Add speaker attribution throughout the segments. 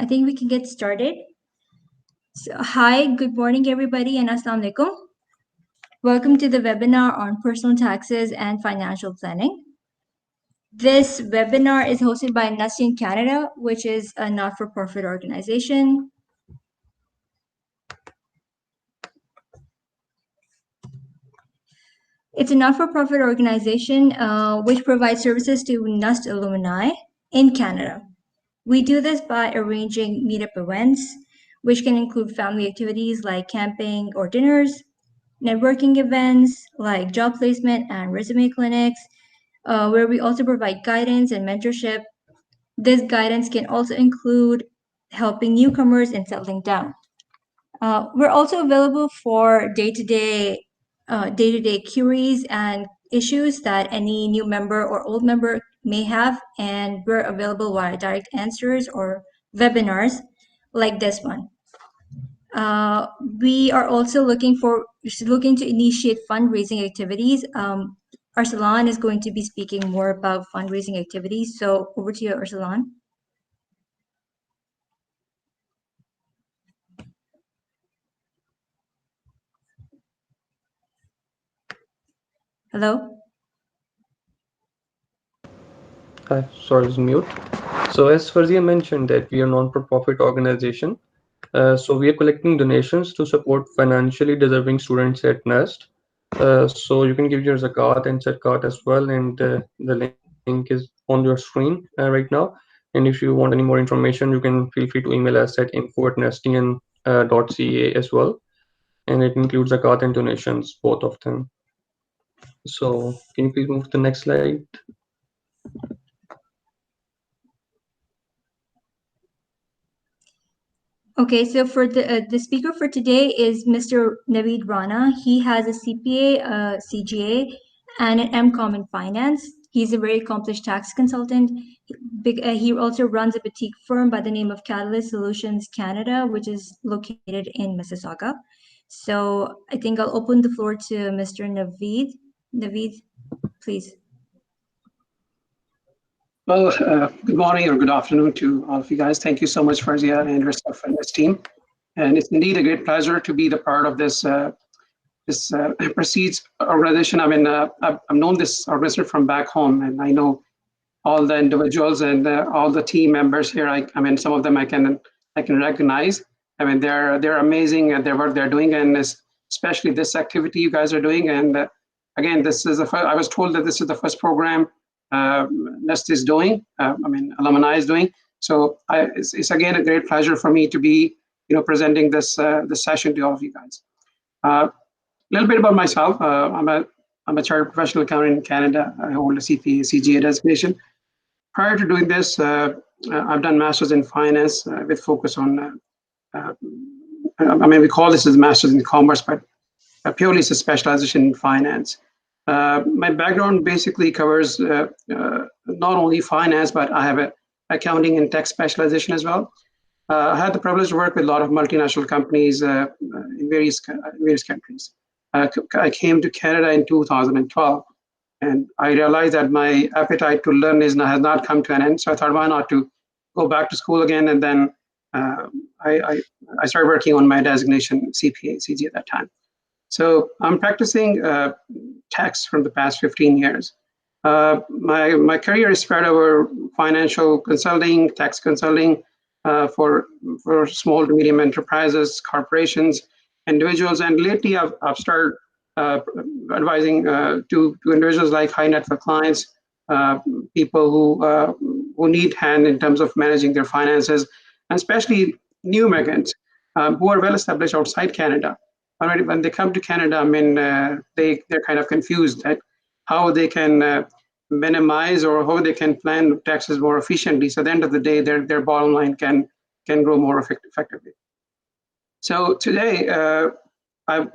Speaker 1: I think we can get started. So, hi, good morning, everybody, and Assalamu alaikum. Welcome to the webinar on personal taxes and financial planning. This webinar is hosted by Nustian Canada, which is a not-for-profit organization. It's a not-for-profit organization which provides services to Nust alumni in Canada. We do this by arranging meetup events, which can include family activities like camping or dinners, networking events like job placement and resume clinics, where we also provide guidance and mentorship. This guidance can also include helping newcomers in settling down. We're also available for day-to-day queries and issues that any new member or old member may have, and we're available via direct answers or webinars like this one. We are also looking to initiate fundraising activities. Arsalan is going to be speaking more about fundraising activities. So over to you, Arsalan. Hello?
Speaker 2: Hi, sorry, it's mute. So as Farzia mentioned that we are a non-profit organization. So we are collecting donations to support financially deserving students at NEST. So you can give your zakat and zakat as well, and the link is on your screen right now. And if you want any more information, you can feel free to email us at info@nestian.ca as well. And it includes zakat and donations, both of them. So can you please move to the next slide?
Speaker 1: Okay, so for the speaker for today is Mr. Naveed Rana. He has a CPA, CGA, and an MCOM in finance. He's a very accomplished tax consultant. He also runs a boutique firm by the name of Catalyst Solutions Canada, which is located in Mississauga. So I think I'll open the floor to Mr. Naveed. Naveed, please.
Speaker 3: Well, good morning or good afternoon to all of you guys. Thank you so much, Farzia and yourself and this team. And it's indeed a great pleasure to be the part of this Proceeds organization. I mean, I've known this organization from back home, and I know all the individuals and all the team members here. I mean, some of them I can recognize. I mean, they're amazing at their work they're doing, and especially this activity you guys are doing. And again, this is I was told that this is the first program Nest is doing. I mean, alumni is doing. So it's again a great pleasure for me to be, presenting this session to all of you guys. A little bit about myself. I'm a chartered professional accountant in Canada. I hold a CPA, CGA designation. Prior to doing this, I've done masters in finance with focus on. I mean, we call this as masters in commerce, but purely it's a specialization in finance. My background basically covers not only finance, but I have an accounting and tax specialization as well. I had the privilege to work with a lot of multinational companies in various countries. I came to Canada in 2012, and I realized that my appetite to learn has not come to an end. So I thought, why not to go back to school again? And then I started working on my designation CPA, CG at that time. So I'm practicing tax from the past 15 years. My career is spread over financial consulting, tax consulting for small to medium enterprises, corporations, individuals, and lately I've started advising to individuals like high net worth clients, people who need hand in terms of managing their finances, and especially new migrants who are well established outside Canada. Already, when they come to Canada, I mean, they're kind of confused at how they can minimize or how they can plan taxes more efficiently. So at the end of the day, their bottom line can grow more effectively. So today, I'm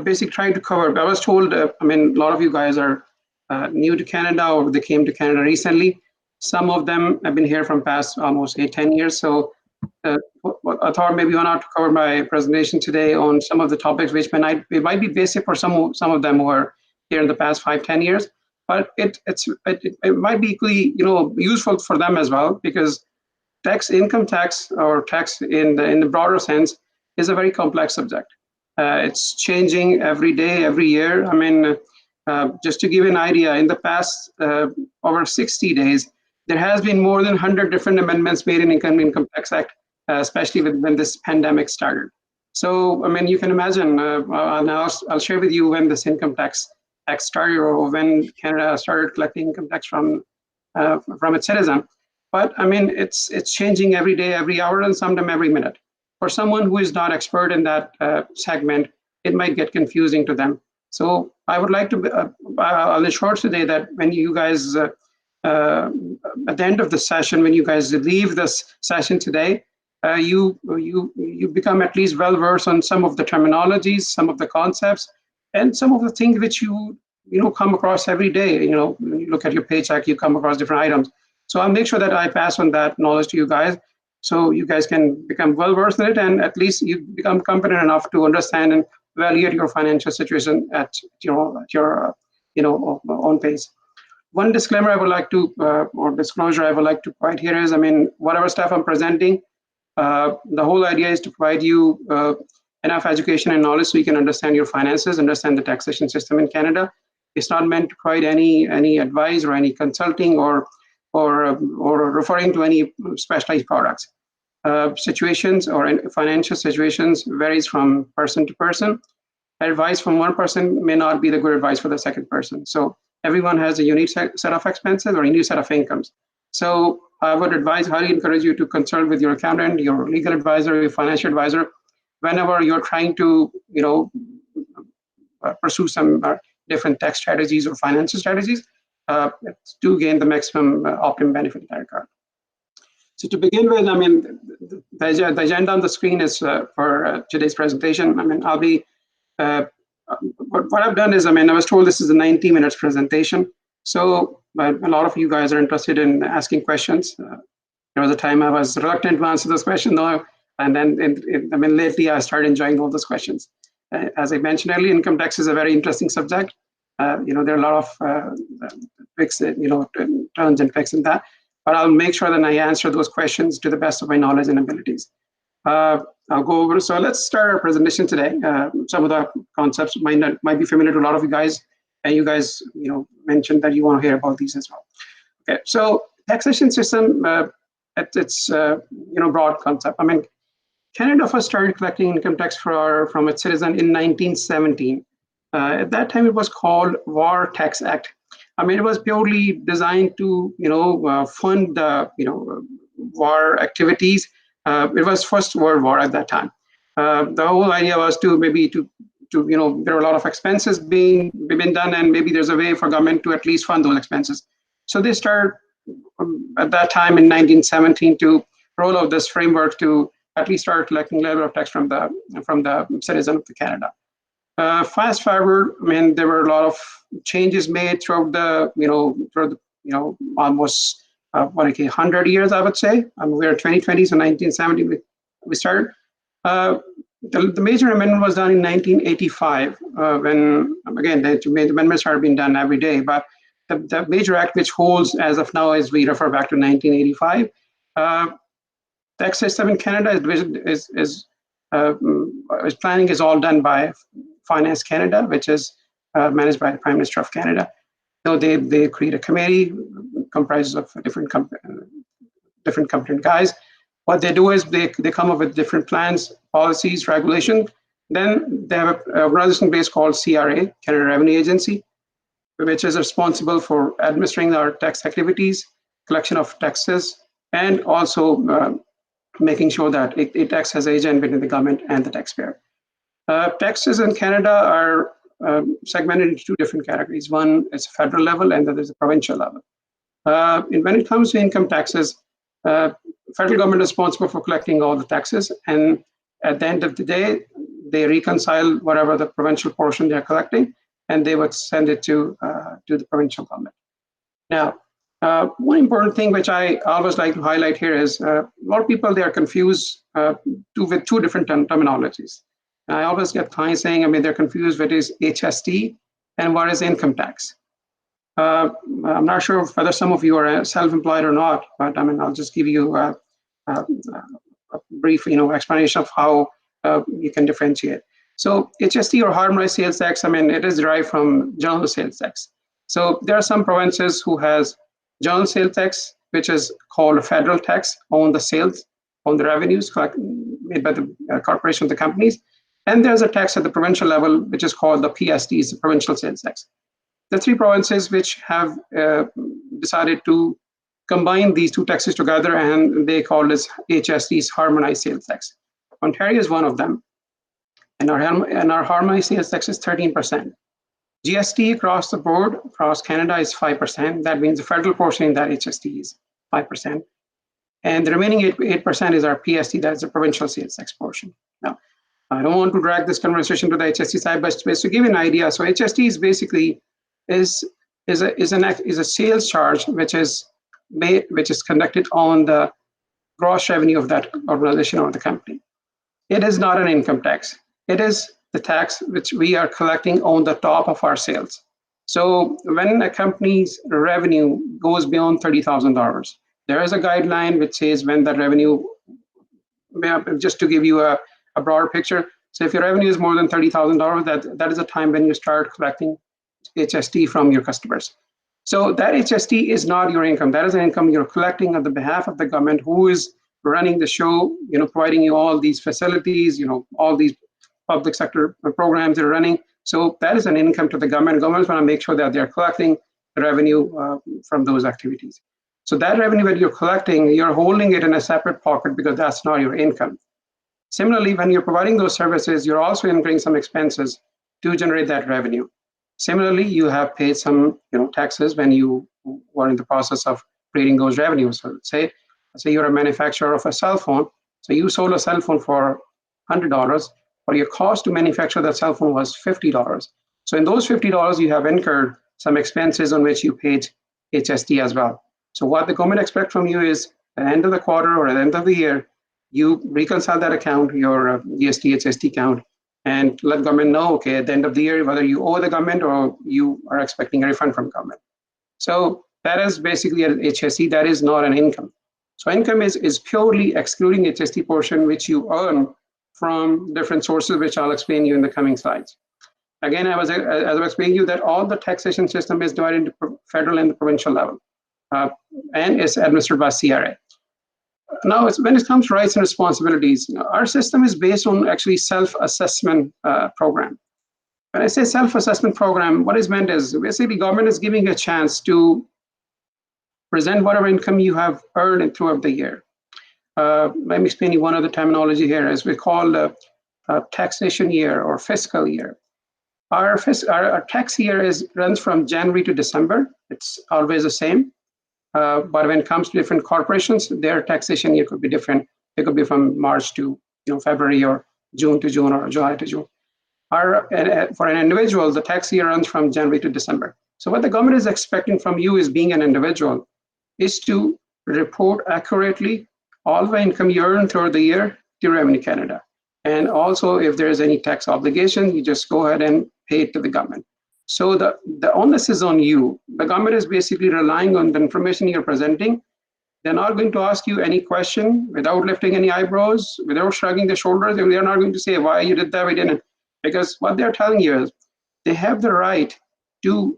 Speaker 3: basically trying to cover. I was told, I mean, a lot of you guys are new to Canada or they came to Canada recently. Some of them have been here from past almost 8-10 years. So I thought maybe why not to cover my presentation today on some of the topics which might be basic for some of them who are here in the past 5-10 years, but it might be equally useful for them as well, because income tax, or tax in the broader sense, is a very complex subject. It's changing every day, every year. I mean, just to give you an idea, in the past over 60 days, there has been more than 100 different amendments made in Income Tax Act, especially when this pandemic started. So, I mean, you can imagine, I'll share with you when this income tax started, or when Canada started collecting income tax from its citizen. But I mean, it's changing every day, every hour, and sometimes every minute. For someone who is not expert in that segment, it might get confusing to them. So I would like to, I'll ensure today that when you guys, at the end of the session, when you guys leave this session today, you become at least well versed on some of the terminologies, some of the concepts, and some of the things which you come across every day. When you look at your paycheck, you come across different items. So I'll make sure that I pass on that knowledge to you guys, so you guys can become well versed in it, and at least you become competent enough to understand and evaluate your financial situation at your own pace. One disclaimer I would like to, or disclosure I would like to provide here is, I mean, whatever stuff I'm presenting, the whole idea is to provide you enough education and knowledge so you can understand your finances, understand the taxation system in Canada. It's not meant to provide any advice or any consulting or referring to any specialized products. Situations or financial situations varies from person to person. Advice from one person may not be the good advice for the second person. So everyone has a unique set of expenses or a unique set of incomes. So I would highly encourage you to consult with your accountant, your legal advisor, your financial advisor, whenever you're trying to, pursue some different tax strategies or financial strategies to gain the maximum optimum benefit in that regard. So to begin with, I mean, the agenda on the screen is for today's presentation. I mean, I'll be, what I've done is, I mean, I was told this is a 90 minutes presentation. So a lot of you guys are interested in asking questions. There was a time I was reluctant to answer those questions, and then I mean, lately I started enjoying all those questions. As I mentioned earlier, income tax is a very interesting subject. There are a lot of tricks, terms and tricks in that. But I'll make sure that I answer those questions to the best of my knowledge and abilities. I'll go over. So let's start our presentation today. Some of the concepts might be familiar to a lot of you guys, and you guys, mentioned that you want to hear about these as well. Okay, so taxation system, it's broad concept. I mean, Canada first started collecting income tax from its citizen in 1917. At that time, it was called War Tax Act. I mean, it was purely designed to, fund war activities. It was First World War at that time. The whole idea was to there are a lot of expenses being done, and maybe there's a way for government to at least fund those expenses. So they started at that time in 1917 to roll out this framework to at least start collecting a little bit of tax from the citizen of Canada. Fast forward, I mean, there were a lot of changes made throughout almost 100 years, I would say. I mean, we're 2020, so 1970 we started. The major amendment was done in 1985, when, again, the amendments started being done every day. But the major act which holds as of now, as we refer back to 1985, tax system in Canada is planning is all done by Finance Canada, which is managed by the Prime Minister of Canada. So they create a committee comprised of different competent guys. What they do is they come up with different plans, policies, regulations. Then they have a organization base called CRA, Canada Revenue Agency, which is responsible for administering our tax activities, collection of taxes, and also making sure that it acts as agent between the government and the taxpayer. Taxes in Canada are segmented into two different categories. One is federal level, and then there's a provincial level. And when it comes to income taxes, federal government is responsible for collecting all the taxes, and at the end of the day, they reconcile whatever the provincial portion they're collecting, and they would send it to the provincial government. Now, one important thing which I always like to highlight here is a lot of people, they are confused with two different terminologies. I always get clients saying, I mean, they're confused what is HST and what is income tax. I'm not sure whether some of you are self-employed or not, but I mean, I'll just give you a brief, explanation of how you can differentiate. So HST or harmonized sales tax, it is derived from general sales tax. So there are some provinces who has general sales tax, which is called a federal tax on the sales, on the revenues made by the corporation of the companies. And there's a tax at the provincial level, which is called the PSTs, the provincial sales tax. The three provinces which have decided to combine these two taxes together, and they call this HSTs, harmonized sales tax. Ontario is one of them, and our harmonized sales tax is 13%. GST across the board, across Canada, is 5%. That means the federal portion in that HST is 5%. And the remaining 8% is our PST, that's the provincial sales tax portion. Now, I don't want to drag this conversation to the HST side, but to give you an idea, so HST is basically is a sales charge which is conducted on the gross revenue of that organization or the company. It is not an income tax. It is the tax which we are collecting on the top of our sales. So when a company's revenue goes beyond $30,000, there is a guideline which says when that revenue, just to give you a broader picture, so if your revenue is more than $30,000, that is a time when you start collecting HST from your customers. So that HST is not your income. That is an income you're collecting on the behalf of the government, who is running the show, providing you all these facilities, all these public sector programs that are running. So that is an income to the government. Governments want to make sure that they're collecting revenue from those activities. So that revenue that you're collecting, you're holding it in a separate pocket because that's not your income. Similarly, when you're providing those services, you're also incurring some expenses to generate that revenue. Similarly, you have paid some taxes when you were in the process of creating those revenues. So say you're a manufacturer of a cell phone. So you sold a cell phone for $100, but your cost to manufacture that cell phone was $50. So in those $50, you have incurred some expenses on which you paid HST as well. So what the government expects from you is at the end of the quarter or at the end of the year, you reconcile that account, your GST, HST account, and let government know, okay, at the end of the year, whether you owe the government or you are expecting a refund from government. So that is basically an HST. That is not an income. So income is purely excluding HST portion, which you earn from different sources, which I'll explain you in the coming slides. Again, as I was explaining you that all the taxation system is divided into federal and the provincial level, and is administered by CRA. Now, when it comes to rights and responsibilities, our system is based on actually self-assessment program. When I say self-assessment program, what is meant is basically government is giving you a chance to present whatever income you have earned throughout the year. Let me explain you one other terminology here, as we call a taxation year or fiscal year. Our tax year runs from January to December. It's always the same. But when it comes to different corporations, their taxation year could be different. It could be from March to February, or June to June, or July to June. For an individual, the tax year runs from January to December. So what the government is expecting from you is, being an individual, is to report accurately all the income you earn throughout the year to Revenue Canada. And also, if there is any tax obligation, you just go ahead and pay it to the government. So the onus is on you. The government is basically relying on the information you're presenting. They're not going to ask you any question without lifting any eyebrows, without shrugging their shoulders. They're not going to say why you did that, we didn't. Because what they're telling you is they have the right to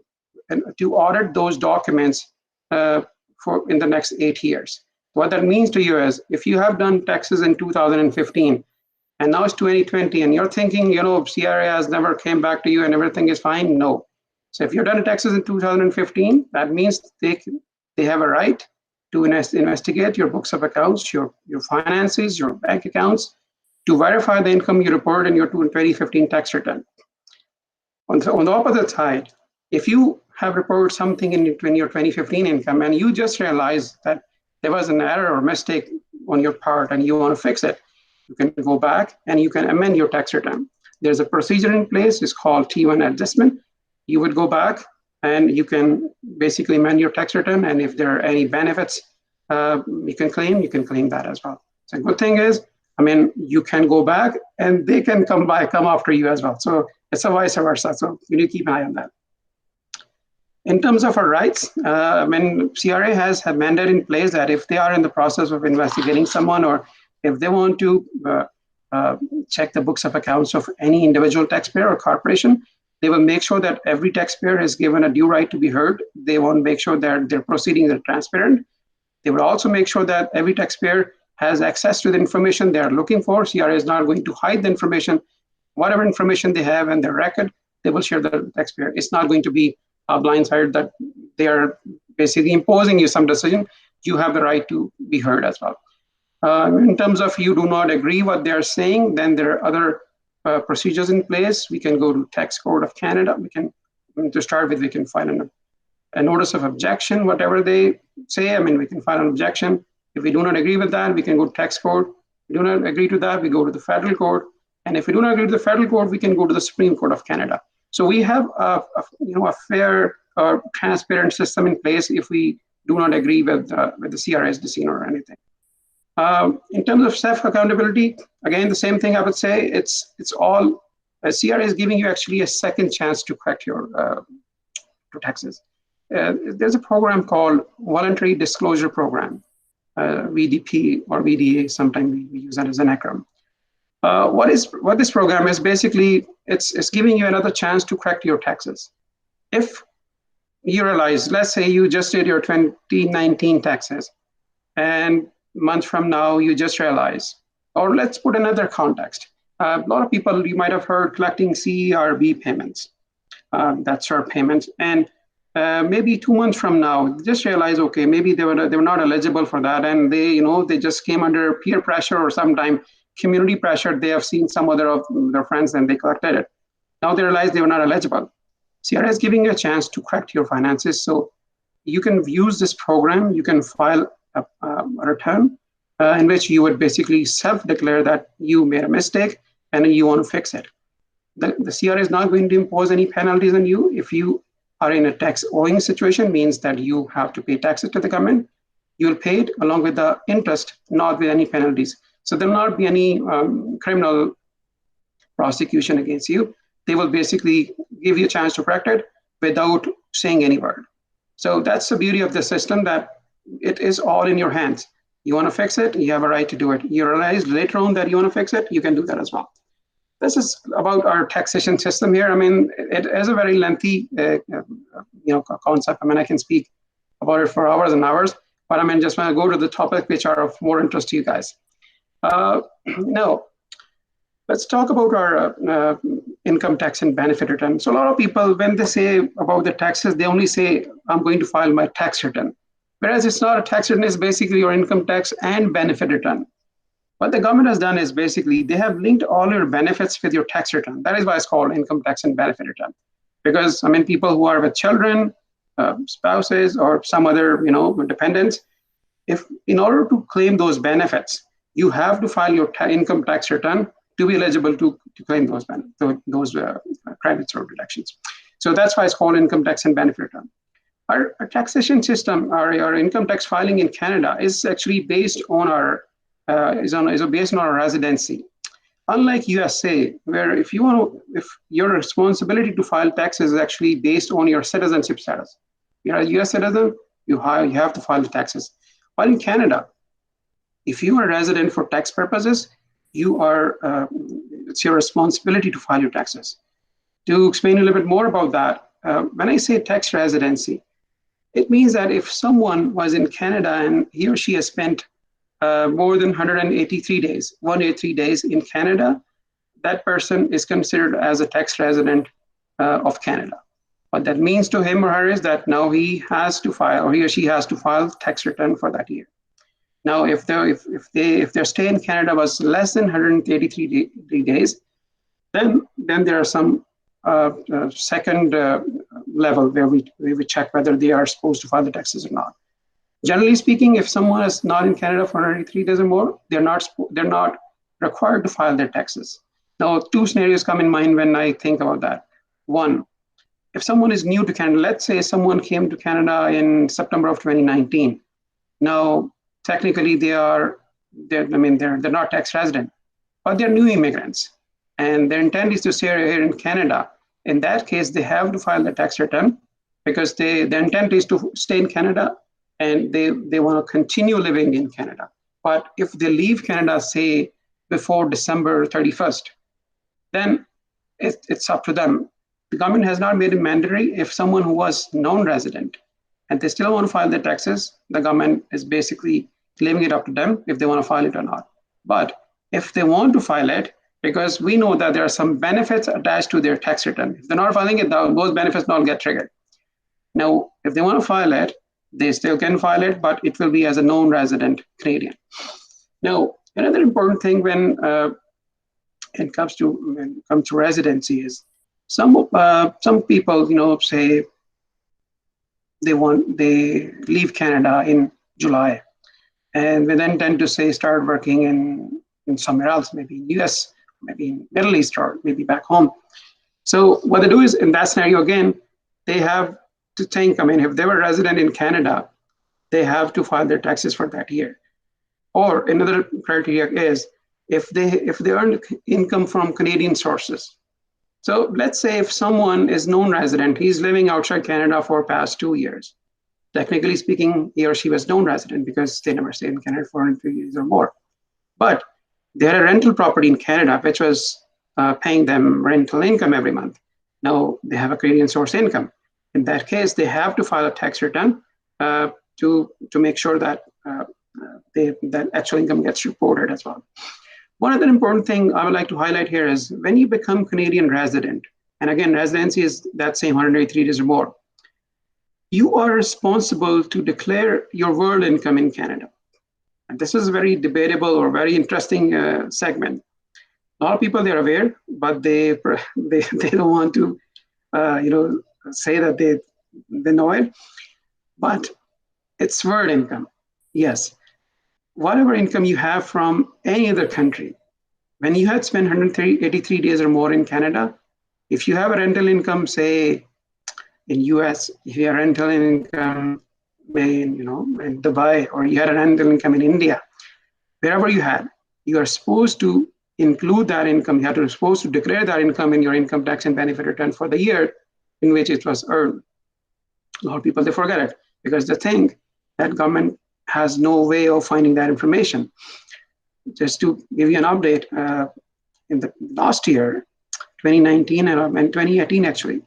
Speaker 3: audit those documents for in the next 8 years. What that means to you is, if you have done taxes in 2015, and now it's 2020, and you're thinking, CRA has never came back to you and everything is fine. No. So if you've done taxes in 2015, that means they have a right to investigate your books of accounts, your finances, your bank accounts, to verify the income you report in your 2015 tax return. On the opposite side, if you have reported something in your 2015 income and you just realize that there was an error or mistake on your part and you want to fix it, you can go back and you can amend your tax return. There's a procedure in place. It's called T1 adjustment. You would go back and you can basically amend your tax return. And if there are any benefits you can claim that as well. So the good thing is, you can go back and they can come after you as well. So it's a vice versa. So you need to keep an eye on that. In terms of our rights, CRA has a mandate in place that if they are in the process of investigating someone, or if they want to check the books of accounts of any individual taxpayer or corporation, they will make sure that every taxpayer is given a due right to be heard. They want to make sure that their proceedings are transparent. They will also make sure that every taxpayer has access to the information they are looking for. CRA is not going to hide the information. Whatever information they have and their record, they will share the taxpayer. It's not going to be a blindsided that they are basically imposing you some decision. You have the right to be heard as well. In terms of you do not agree what they're saying, then there are other procedures in place. We can go to Tax Court of Canada. To start with, we can file a notice of objection, whatever they say. We can file an objection. If we do not agree with that, we can go to Tax Court. If we do not agree to that, we go to the Federal Court. And if we do not agree to the Federal Court, we can go to the Supreme Court of Canada. So we have a fair transparent system in place if we do not agree with the CRA's decision or anything. In terms of self-accountability, again, the same thing I would say. It's all CRA is giving you actually a second chance to correct your taxes. There's a program called Voluntary Disclosure Program, VDP or VDA. Sometimes we use that as an acronym. What this program is basically, it's giving you another chance to correct your taxes. If you realize, let's say you just did your 2019 taxes, and months from now you just realize, or let's put another context. A lot of people, you might have heard, collecting CERB payments, that's our payments, and maybe 2 months from now, just realize, okay, maybe they were not eligible for that, and they just came under peer pressure or sometime community pressure. They have seen some other of their friends and they collected it. Now they realize they were not eligible. CRA is giving you a chance to correct your finances, so you can use this program. You can file a return in which you would basically self-declare that you made a mistake and you want to fix it. The CRA is not going to impose any penalties on you. If you are in a tax owing situation, means that you have to pay taxes to the government. You'll pay it along with the interest, not with any penalties. So there will not be any criminal prosecution against you. They will basically give you a chance to correct it without saying any word. So that's the beauty of the system, that it is all in your hands. You want to fix it, you have a right to do it. You realize later on that you want to fix it, you can do that as well. This is about our taxation system here. It is a very lengthy concept. I can speak about it for hours and hours, but just want to go to the topic which are of more interest to you guys. Now, let's talk about our income tax and benefit return. So a lot of people, when they say about the taxes, they only say, I'm going to file my tax return. Whereas it's not a tax return, it's basically your income tax and benefit return. What the government has done is basically they have linked all your benefits with your tax return. That is why it's called income tax and benefit return. Because people who are with children, spouses, or some other dependents, if in order to claim those benefits, you have to file your income tax return to be eligible to claim those credits or deductions. So that's why it's called income tax and benefit return. Our taxation system, our income tax filing in Canada, is actually based on our based on our residency. Unlike USA, where if your responsibility to file taxes is actually based on your citizenship status. You're a US citizen, you have to file the taxes. While in Canada, if you are a resident for tax purposes, it's your responsibility to file your taxes. To explain a little bit more about that, when I say tax residency, it means that if someone was in Canada and he or she has spent more than 183 days in Canada, that person is considered as a tax resident of Canada. What that means to him or her is that now he or she has to file tax return for that year. Now, if their stay in Canada was less than 183 days, then there are some second level where we would check whether they are supposed to file the taxes or not. Generally speaking, if someone is not in Canada for 183 days or more, they're not required to file their taxes. Now, two scenarios come in mind when I think about that. One, if someone is new to Canada, let's say someone came to Canada in September of 2019. Now, technically, they're not tax resident, but they're new immigrants, and their intent is to stay here in Canada. In that case, they have to file the tax return because the intent is to stay in Canada and they want to continue living in Canada. But if they leave Canada, say, before December 31st, then it's up to them. The government has not made it mandatory. If someone who was non-resident and they still want to file their taxes, the government is basically leaving it up to them if they want to file it or not. But if they want to file it, because we know that there are some benefits attached to their tax return. If they're not filing it, those benefits don't get triggered. Now, if they want to file it, they still can file it, but it will be as a non-resident Canadian. Now, another important thing when it comes to residency is some people, say they leave Canada in July, and they then tend to say start working in somewhere else, maybe in US, maybe in Middle East, or maybe back home. So what they do is, in that scenario again, they have to think, if they were resident in Canada, they have to file their taxes for that year. Or another criteria is if they earn income from Canadian sources. So let's say if someone is non-resident, he's living outside Canada for past 2 years. Technically speaking, he or she was non-resident because they never stayed in Canada for 2 years or more. But they had a rental property in Canada, which was paying them rental income every month. Now they have a Canadian source income. In that case, they have to file a tax return to make sure that that actual income gets reported as well. One other important thing I would like to highlight here is when you become Canadian resident, and again, residency is that same 183 days or more, you are responsible to declare your world income in Canada. And this is a very debatable or very interesting segment. A lot of people, they're aware, but they don't want to say that they know it. But it's world income. Yes. Whatever income you have from any other country, when you had spent 183 days or more in Canada, if you have a rental income, say in US, if you have rental income in Dubai, or you had a rental income in India, wherever you are supposed to include that income. You are supposed to declare that income in your income tax and benefit return for the year in which it was earned. A lot of people, they forget it because they think that government has no way of finding that information. Just to give you an update, in the last year, 2019 and 2018 actually,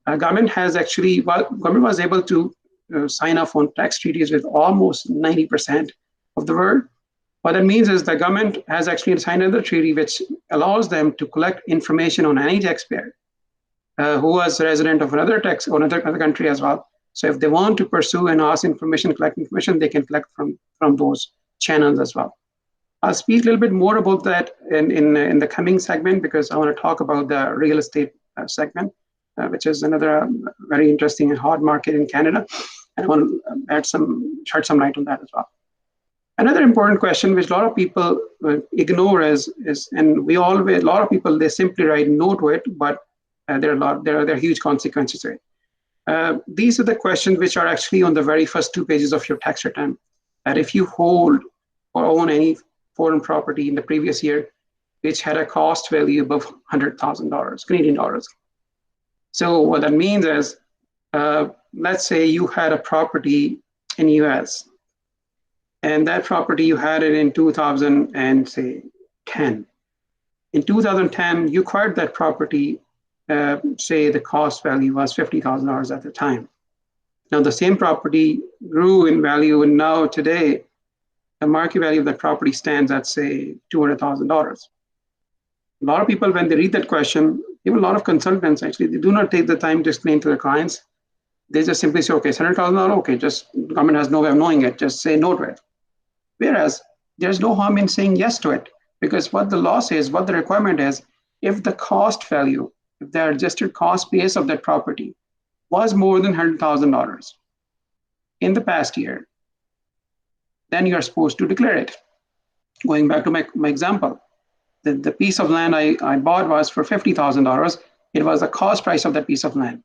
Speaker 3: government was able to sign off on tax treaties with almost 90% of the world. What that means is the government has actually signed another treaty which allows them to collect information on any taxpayer who was a resident of another country as well. So if they want to pursue and ask information, collect information, they can collect from those channels as well. I'll speak a little bit more about that in the coming segment because I want to talk about the real estate segment, which is another very interesting and hot market in Canada. And I want to shed some light on that as well. Another important question which a lot of people ignore is and a lot of people, they simply write no to it, but there are huge consequences to it. These are the questions which are actually on the very first 2 pages of your tax return. That if you hold or own any foreign property in the previous year, which had a cost value above $100,000 Canadian dollars. So what that means is, let's say you had a property in US, and that property you had it in 2010. In 2010, you acquired that property. Say the cost value was $50,000 at the time. Now the same property grew in value, and now today, the market value of that property stands at say $200,000. A lot of people, when they read that question, even a lot of consultants actually, they do not take the time to explain to their clients. They just simply say, okay, $100,000, okay, just government has no way of knowing it, just say no to it. Whereas there's no harm in saying yes to it, because what the law says, what the requirement is, if the cost value, if the adjusted cost base of that property was more than $100,000 in the past year, then you are supposed to declare it. Going back to my example, the piece of land I bought was for $50,000. It was the cost price of that piece of land.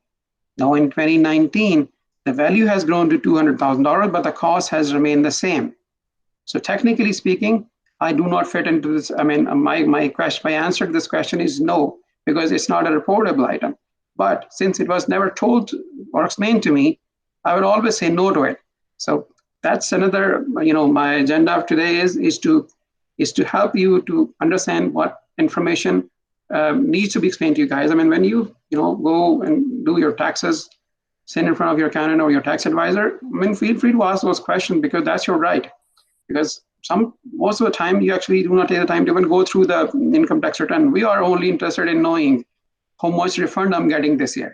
Speaker 3: Now in 2019, the value has grown to $200,000, but the cost has remained the same. So technically speaking, I do not fit into this. My answer to this question is no, because it's not a reportable item. But since it was never told or explained to me, I would always say no to it. So that's another, my agenda of today is to help you to understand what information needs to be explained to you guys. I mean, when you go and do your taxes, sit in front of your accountant or your tax advisor, I mean, feel free to ask those questions because that's your right. Because most of the time you actually do not take the time to even go through the income tax return. We are only interested in knowing how much refund I'm getting this year.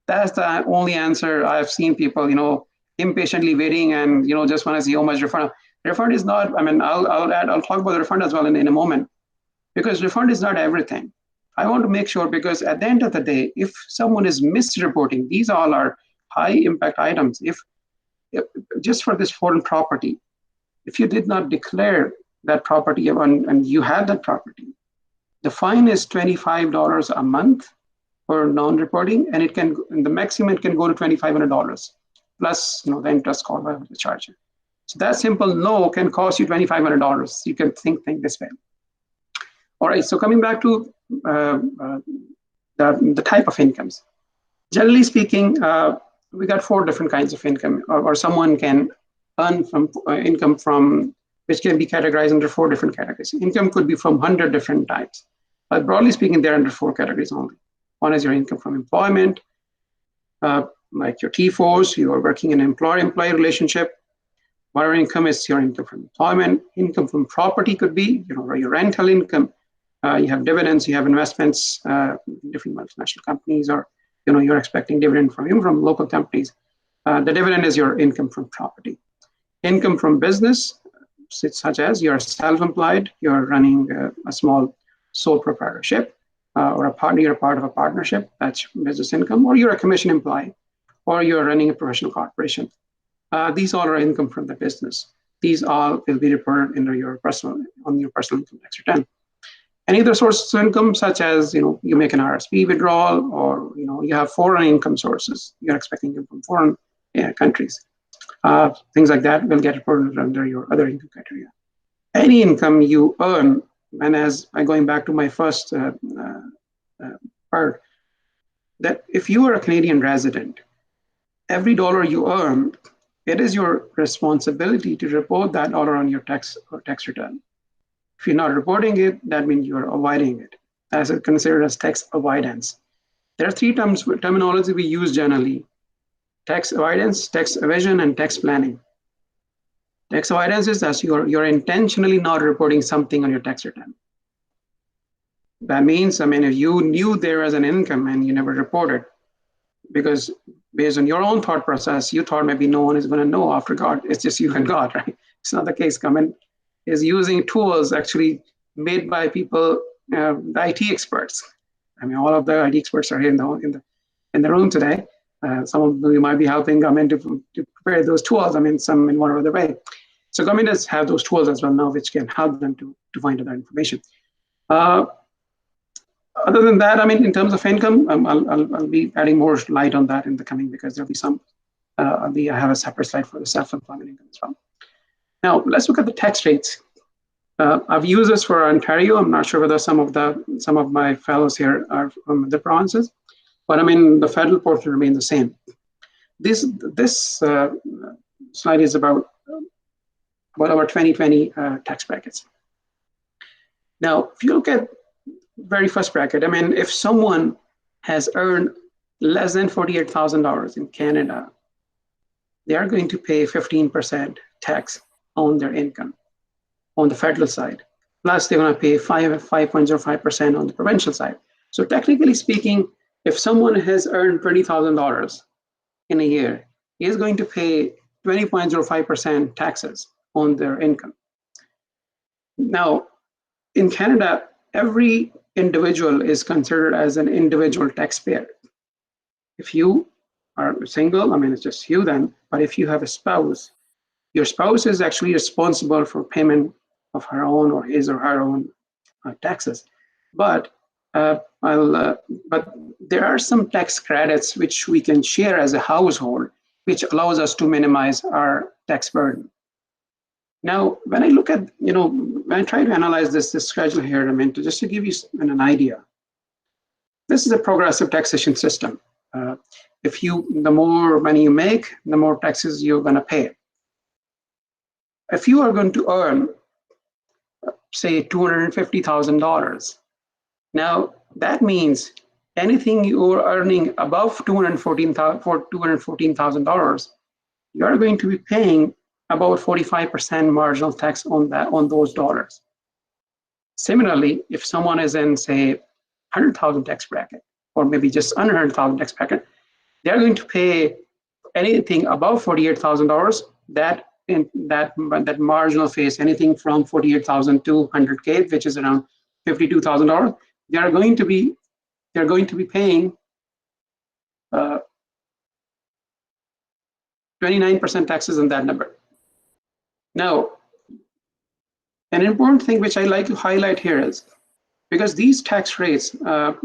Speaker 3: That's the only answer. I've seen people, impatiently waiting and just want to see how much refund. Refund is not. I mean, I'll talk about the refund as well in a moment, because refund is not everything. I want to make sure, because at the end of the day, if someone is misreporting, these all are high impact items. If just for this foreign property, if you did not declare that property and you had that property, the fine is $25 a month for non-reporting, and the maximum it can go to $2,500 plus the interest called by the charge. So that simple no can cost you $2,500. You can think this way. All right. So coming back to the type of incomes. Generally speaking, we got 4 different kinds of income, or someone can earn from income from, which can be categorized under 4 different categories. Income could be from 100 different types, but broadly speaking, they're under 4 categories only. One is your income from employment, like your T4s, you are working in an employer-employee relationship. Whatever income is your income from employment. Income from property could be your rental income. You have dividends, you have investments, different multinational companies, or you're expecting dividend from local companies. The dividend is your income from property. Income from business, such as you're self-employed, you're running a small sole proprietorship, or you're a part of a partnership, that's business income, or you're a commission employee, or you're running a professional corporation. These all are income from the business. These all will be reported on your personal income tax return. Any other sources of income, such as you make an RSP withdrawal, or you have foreign income sources, you're expecting income from foreign countries. Things like that will get reported under your other income criteria. Any income you earn, and as I'm going back to my first part, that if you are a Canadian resident, every dollar you earn, it is your responsibility to report that dollar on your tax return. If you're not reporting it, that means you're avoiding it. That's considered as tax avoidance. There are 3 terminology we use generally: tax avoidance, tax evasion, and tax planning. Tax avoidance is that you're intentionally not reporting something on your tax return. That means, if you knew there was an income and you never reported, because based on your own thought process, you thought maybe no one is going to know after God. It's just you and God, right? It's not the case. Government is using tools actually made by people, the IT experts. All of the IT experts are here in the room today. Some of you might be helping government to prepare those tools. Some in one or other way. So government does have those tools as well now, which can help them to find that information. Other than that, in terms of income, I'll be adding more light on that in the coming, because there'll be some. I have a separate slide for the self-employment income as well. Now let's look at the tax rates. I've used this for Ontario. I'm not sure whether some of my fellows here are from the provinces, but the federal portion remain the same. This slide is about our 2020 tax brackets. Now, if you look at very first bracket, if someone has earned less than $48,000 in Canada, they are going to pay 15% tax on their income on the federal side. Plus, they're going to pay 5.05% on the provincial side. So technically speaking, if someone has earned $20,000 in a year, he is going to pay 20.05% taxes on their income. Now, in Canada, every individual is considered as an individual taxpayer. If you are single, it's just you then, but if you have a spouse, your spouse is actually responsible for payment of her own or his or her own taxes. But there are some tax credits which we can share as a household, which allows us to minimize our tax burden. Now, when I look at, when I try to analyze this schedule here, just to give you an idea, this is a progressive taxation system. The more money you make, the more taxes you're going to pay. If you are going to earn, say, $250,000, now that means anything you are earning above $214,000, you are going to be paying about 45% marginal tax on those dollars. Similarly, if someone is in, say, 100,000 tax bracket, or maybe just under 100,000 tax bracket, they're going to pay anything above $48,000. That marginal phase, anything from 48,000 to 100K, which is around $52,000, they're going to be paying 29% taxes on that number. Now, an important thing which I like to highlight here is, because these tax rates,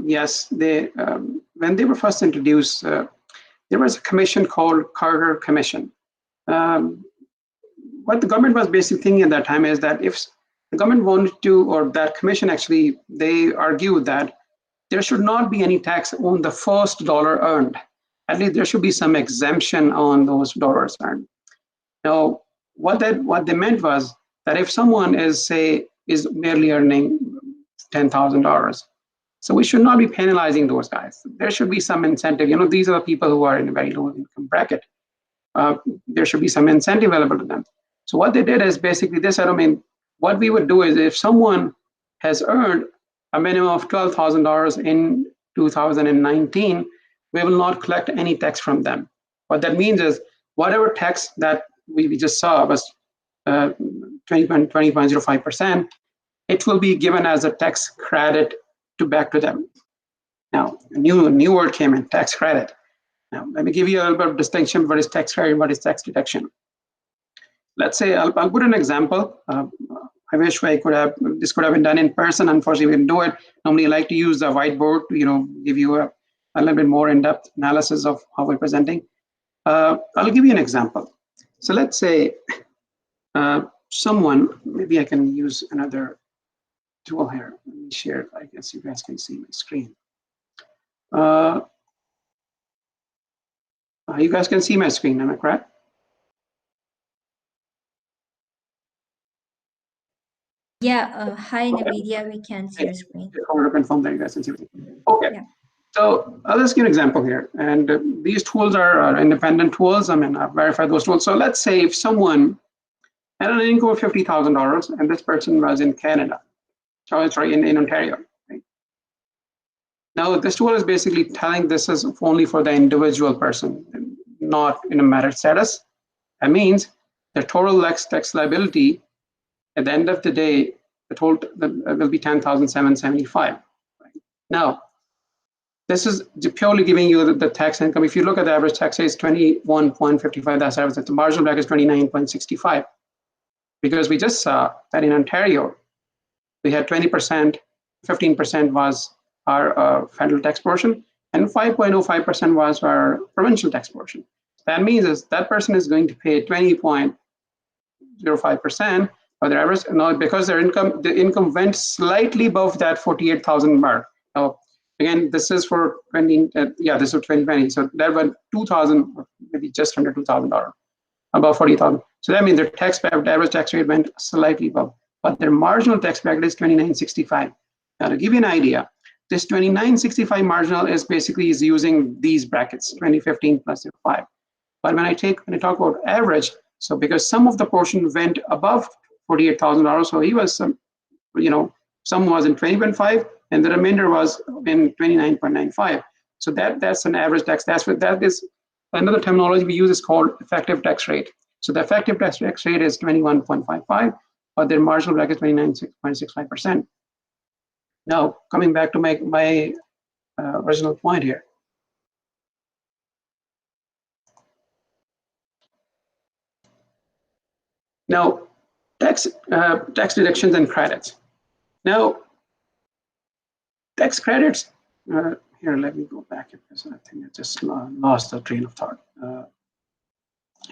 Speaker 3: yes, when they were first introduced, there was a commission called Carter Commission. What the government was basically thinking at that time is that if the government wanted to, or that commission actually, they argued that there should not be any tax on the first dollar earned. At least there should be some exemption on those dollars earned. Now, what they meant was that if someone is merely earning $10,000, so we should not be penalizing those guys. There should be some incentive. These are the people who are in a very low income bracket. There should be some incentive available to them. So what they did is basically this. What we would do is, if someone has earned a minimum of $12,000 in 2019, we will not collect any tax from them. What that means is, whatever tax that we just saw was 20.05%, it will be given as a tax credit back to them. Now, a new word came in, tax credit. Now, let me give you a little bit of distinction. What is tax credit? What is tax deduction? Let's say I'll put an example. I wish this could have been done in person. Unfortunately, we didn't do it. Normally, I like to use a whiteboard to give you a little bit more in-depth analysis of how we're presenting. I'll give you an example. So let's say someone, maybe I can use another tool here. Let me share. I guess you guys can see my screen. You guys can see my screen, am I correct?
Speaker 1: Yeah. Hi, Naveed. Yeah, we can see your screen.
Speaker 3: I want to confirm that you guys can see everything. Okay.
Speaker 1: Yeah.
Speaker 3: So I'll just give an example here. And these tools are independent tools. I've verified those tools. So let's say if someone had an income of $50,000 and this person was in Canada, in Ontario. Right? Now, this tool is basically telling this is only for the individual person, not in a merit status. That means the total tax liability at the end of the day, the total will be $10,775. Right? Now, this is purely giving you the tax income. If you look at the average tax rate, is 21.55. That's average. The marginal bracket is 29.65. Because we just saw that in Ontario, we had 20%, 15% was our federal tax portion, and 5.05% was our provincial tax portion. That means that person is going to pay 20.05% for their average. Now, because the income went slightly above that 48,000 mark. Now, again, this is for 20. This is 2020. So that went 2,000, maybe just under $2,000, about 40,000. So that means their average tax rate went slightly above, but their marginal tax bracket is 29.65. Now, to give you an idea, this 29.65 marginal is using these brackets, 2015 plus 5. But when I talk about average, so because some of the portion went above $48,000, so he was some was in 20.5, and the remainder was in 29.95. So that's an average tax. That is another terminology we use is called effective tax rate. So the effective tax rate is 21.55, but their marginal bracket is 29.65%. Now, coming back to my original point here. Now, tax deductions and credits. Now, tax credits, here, let me go back because I think I just lost the train of thought.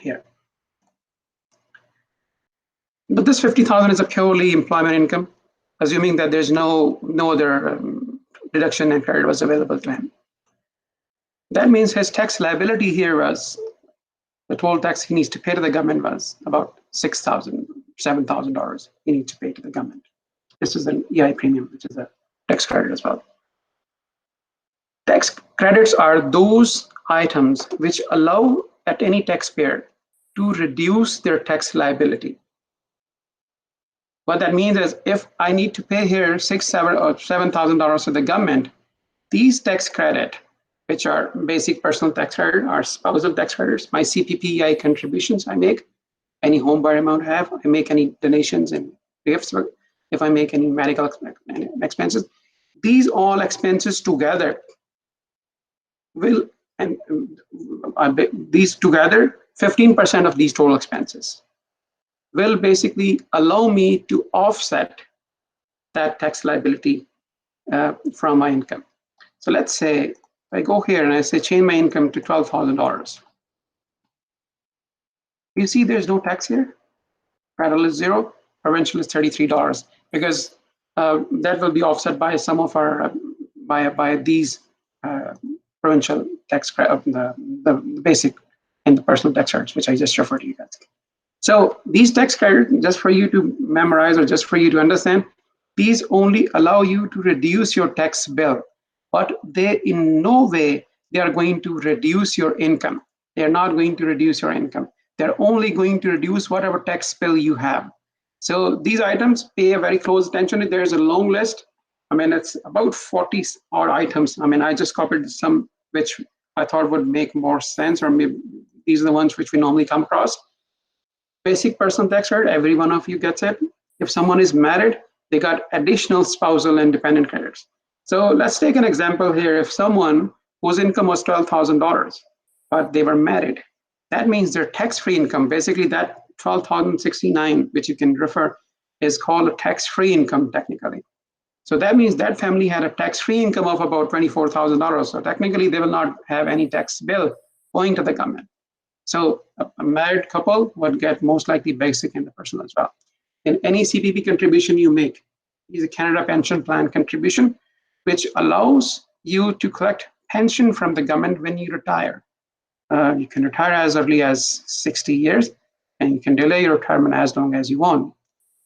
Speaker 3: Here. But this 50,000 is a purely employment income, assuming that there's no other deduction and credit was available to him. That means his tax liability here was, the total tax he needs to pay to the government was about $6,000, $7,000 he needs to pay to the government. This is an EI premium, which is a tax credit as well. Tax credits are those items which allow at any taxpayer to reduce their tax liability. What that means is if I need to pay here $6,000 or $7,000 to the government, these tax credit, which are basic personal tax credit, are spousal tax credits, my CPP contributions I make, any home buyer amount I have, I make any donations and gifts, if I make any medical expenses, these all expenses together will, and these together, 15% of these total expenses will basically allow me to offset that tax liability from my income. So let's say if I go here and I say change my income to $12,000. You see there's no tax here. Federal is zero, provincial is $33 because that will be offset by some of our by these provincial tax credit, the basic and the personal tax credits, which I just referred to you guys. So these tax credits, just for you to memorize or just for you to understand, these only allow you to reduce your tax bill, but they in no way they are going to reduce your income. They are not going to reduce your income. They're only going to reduce whatever tax bill you have. So these items pay a very close attention. There's a long list. I mean, it's about 40 odd items. I mean, I just copied some which I thought would make more sense, or maybe these are the ones which we normally come across. Basic personal tax credit, every one of you gets it. If someone is married, they got additional spousal and dependent credits. So let's take an example here. If someone whose income was $12,000, but they were married, that means their tax-free income, basically that $12,069, which you can refer, is called a tax-free income technically. So that means that family had a tax-free income of about $24,000. So technically they will not have any tax bill going to the government. So a married couple would get most likely basic and the personal as well. In any CPP contribution you make is a Canada Pension Plan contribution, which allows you to collect pension from the government when you retire. You can retire as early as 60 years, and you can delay your retirement as long as you want.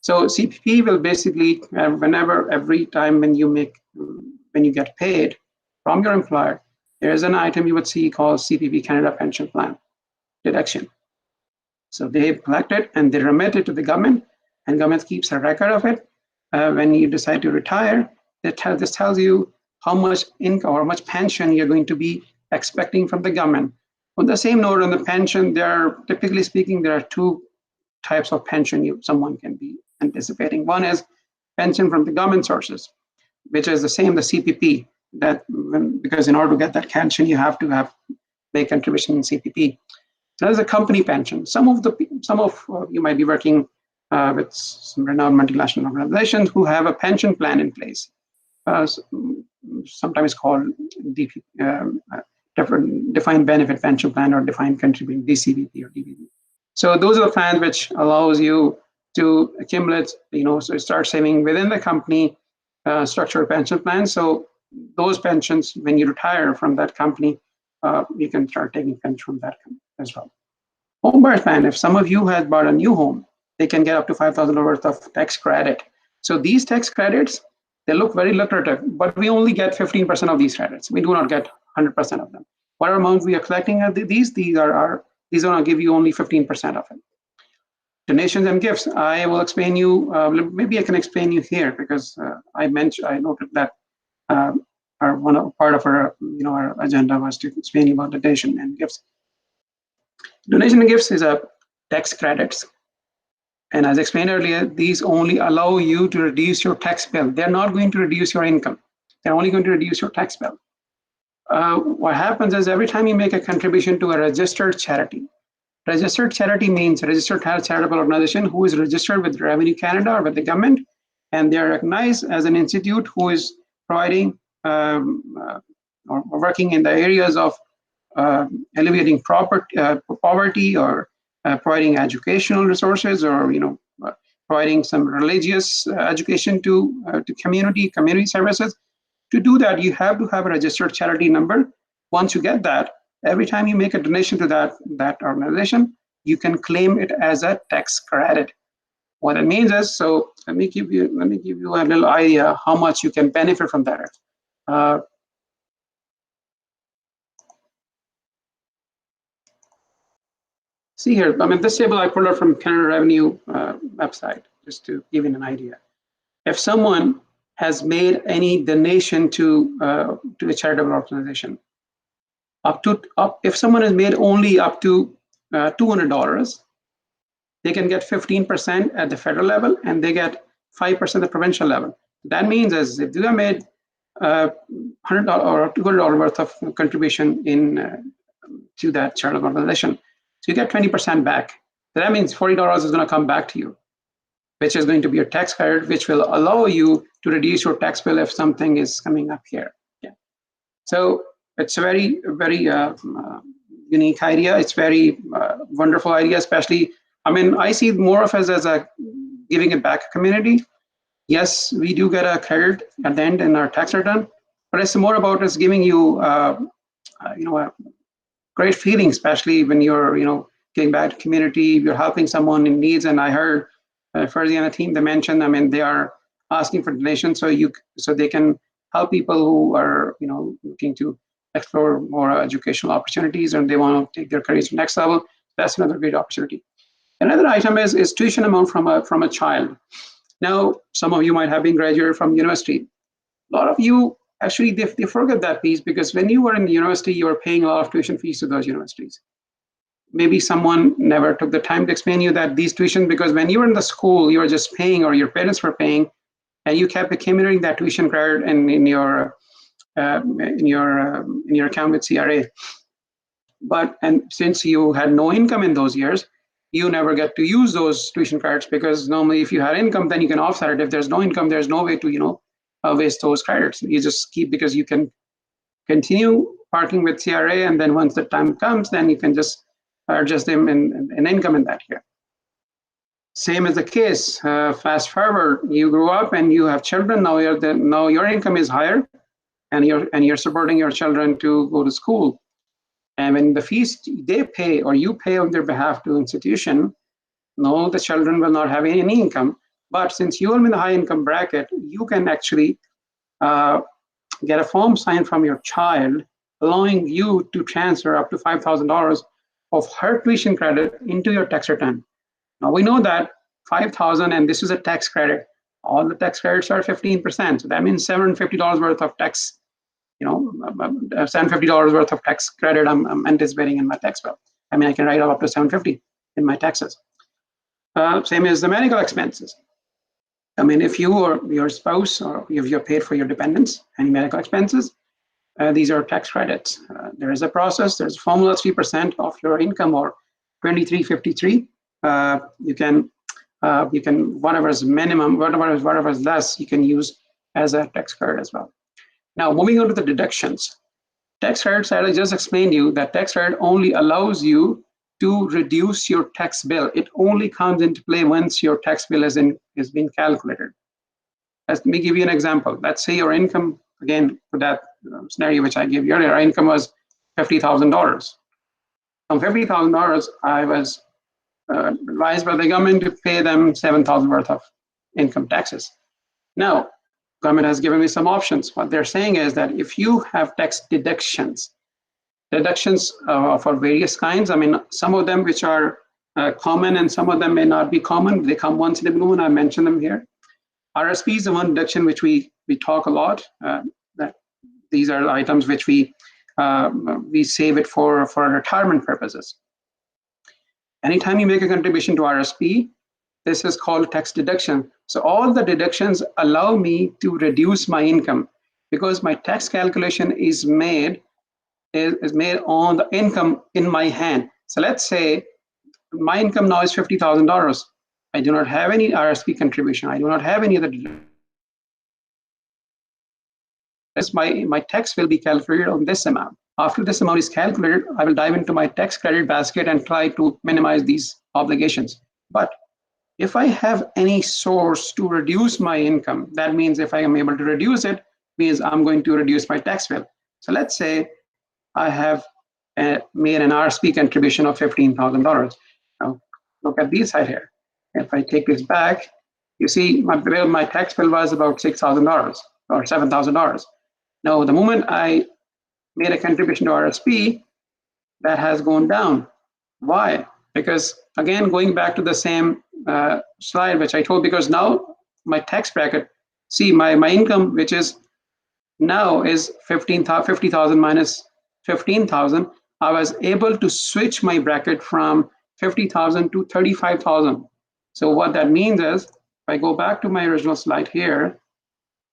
Speaker 3: So CPP will basically, every time when you get paid from your employer, there is an item you would see called CPP Canada Pension Plan deduction. So they collect it and they remit it to the government, and government keeps a record of it. When you decide to retire, this tells you how much income or how much pension you're going to be expecting from the government. On the same note, on the pension, typically speaking, there are two types of pension someone can be anticipating. One is pension from the government sources, which is the same, the CPP, because in order to get that pension, you have to make contribution in CPP. So there's a company pension. Some of you might be working with some renowned multinational organizations who have a pension plan in place. Sometimes called defined benefit pension plan or defined contributing DCBP or DBP. So those are the plans which allows you to accumulate, so start saving within the company structured pension plan. So those pensions, when you retire from that company, you can start taking pension from that company as well. Home buyer plan, if some of you have bought a new home, they can get up to $5,000 worth of tax credit. So these tax credits, they look very lucrative, but we only get 15% of these credits. We do not get 100% of them. Whatever amount we are collecting of these are going to give you only 15% of it. Donations and gifts, I will explain you, maybe I can explain you here because I noted that part of our agenda was to explain about donation and gifts. Donation and gifts is a tax credits. And as explained earlier, these only allow you to reduce your tax bill. They're not going to reduce your income. They're only going to reduce your tax bill. What happens is every time you make a contribution to a registered charity means registered charitable organization who is registered with Revenue Canada or with the government, and they're recognized as an institute who is providing or working in the areas of alleviating poverty or providing educational resources or providing some religious education to community services. To do that, you have to have a registered charity number once you get that, every time you make a donation to that organization, you can claim it as a tax credit. What it means is, so let me give you a little idea how much you can benefit from that. See here, I mean, this table I pulled out from Canada Revenue website, just to give you an idea. If someone has made any donation to a charitable organization, if someone has made only up to $200, they can get 15% at the federal level, and they get 5% at the provincial level. That means is if you have made $100 or $200 worth of contribution to that charitable organization, so you get 20% back. So that means $40 is going to come back to you, which is going to be your tax credit, which will allow you to reduce your tax bill if something is coming up here. Yeah. So it's a very, very unique idea. It's very wonderful idea, especially, I mean, I see more of us as a giving it back community. Yes, we do get a credit at the end in our tax return, but it's more about us giving you, you know, a great feeling, especially when you're, you know, giving back to community, you're helping someone in needs. And I heard Ferdy and the team, they mentioned, I mean, they are asking for donations so they can help people who are, you know, looking to explore more educational opportunities and they want to take their careers to the next level. That's another great opportunity. Another item is tuition amount from a child. Now, some of you might have been graduated from university. A lot of you actually they forget that piece, because when you were in the university, you were paying a lot of tuition fees to those universities. Maybe someone never took the time to explain to you that these tuition, because when you were in the school, you were just paying, or your parents were paying, and you kept accumulating that tuition credit in your account with CRA. And since you had no income in those years, you never get to use those tuition credits, because normally if you had income, then you can offset it. If there's no income, there's no way to, you know, waste those credits. You just keep, because you can continue parking with CRA, and then once the time comes, then you can just adjust them in income in that year. Same is the case. Fast forward, you grew up and you have children. Now your income is higher, and you're supporting your children to go to school. And when the fees they pay or you pay on their behalf to institution, no, the children will not have any income. But since you are in the high income bracket, you can actually get a form signed from your child allowing you to transfer up to $5,000 of her tuition credit into your tax return. Now we know that $5,000, and this is a tax credit. All the tax credits are 15%. So that means $750 worth of tax, you know, $750 worth of tax credit I'm anticipating in my tax bill. I mean, I can write off up to $750 in my taxes. Same as the medical expenses. I mean, if you or your spouse, or if you're paid for your dependents, any medical expenses, these are tax credits. There is a process. There's a formula: 3% of your income, or 2353. You can whatever's minimum, whatever's less, you can use as a tax credit as well. Now, moving on to the deductions. Tax credits, I just explained to you that tax credit only allows you to reduce your tax bill. It only comes into play once your tax bill is being calculated. Let me give you an example. Let's say your income, again, for that scenario which I gave you earlier, our income was $50,000. From $50,000, I was advised by the government to pay them $7,000 worth of income taxes. Now, government has given me some options. What they're saying is that if you have tax deductions for various kinds, I mean, some of them which are common and some of them may not be common. They come once in a blue moon. I mentioned them here. RSP is the one deduction which we talk a lot. That these are the items which we save it for retirement purposes. Anytime you make a contribution to RSP, this is called tax deduction. So all the deductions allow me to reduce my income, because my tax calculation is made on the income in my hand. So let's say my income now is $50,000. I do not have any RSP contribution. I do not have any other deduction. My tax will be calculated on this amount. After this amount is calculated, I will dive into my tax credit basket and try to minimize these obligations. But if I have any source to reduce my income, that means if I am able to reduce it, means I'm going to reduce my tax bill. So let's say I have made an RSP contribution of $15,000. Now, look at this side here. If I take this back, you see my tax bill was about $6,000 or $7,000. Now, the moment I made a contribution to RSP, that has gone down. Why? Because again, going back to the same slide, which I told, because now my tax bracket, see my income, which is now is 50,000 minus 15,000. I was able to switch my bracket from 50,000 to 35,000. So what that means is, if I go back to my original slide here,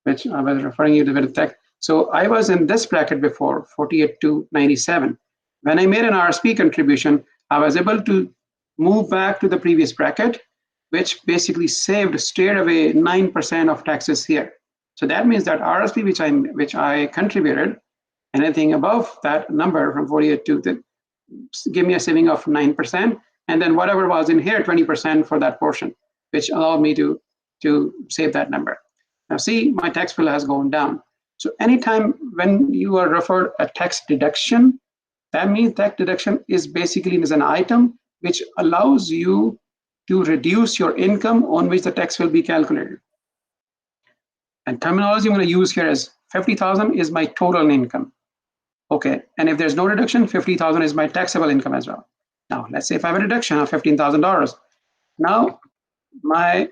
Speaker 3: which I was referring you to the text. So I was in this bracket before, 48 to 97. When I made an RSP contribution, I was able to move back to the previous bracket, which basically saved straight away 9% of taxes here. So that means that RSP which I contributed, anything above that number from 48 to give me a saving of 9%, and then whatever was in here, 20% for that portion, which allowed me to save that number. Now see, my tax bill has gone down. So anytime when you are referred a tax deduction, that means tax deduction is basically an item which allows you to reduce your income on which the tax will be calculated. And terminology I'm going to use here is 50,000 is my total income. Okay, and if there's no deduction, 50,000 is my taxable income as well. Now, let's say if I have a deduction of $15,000, now my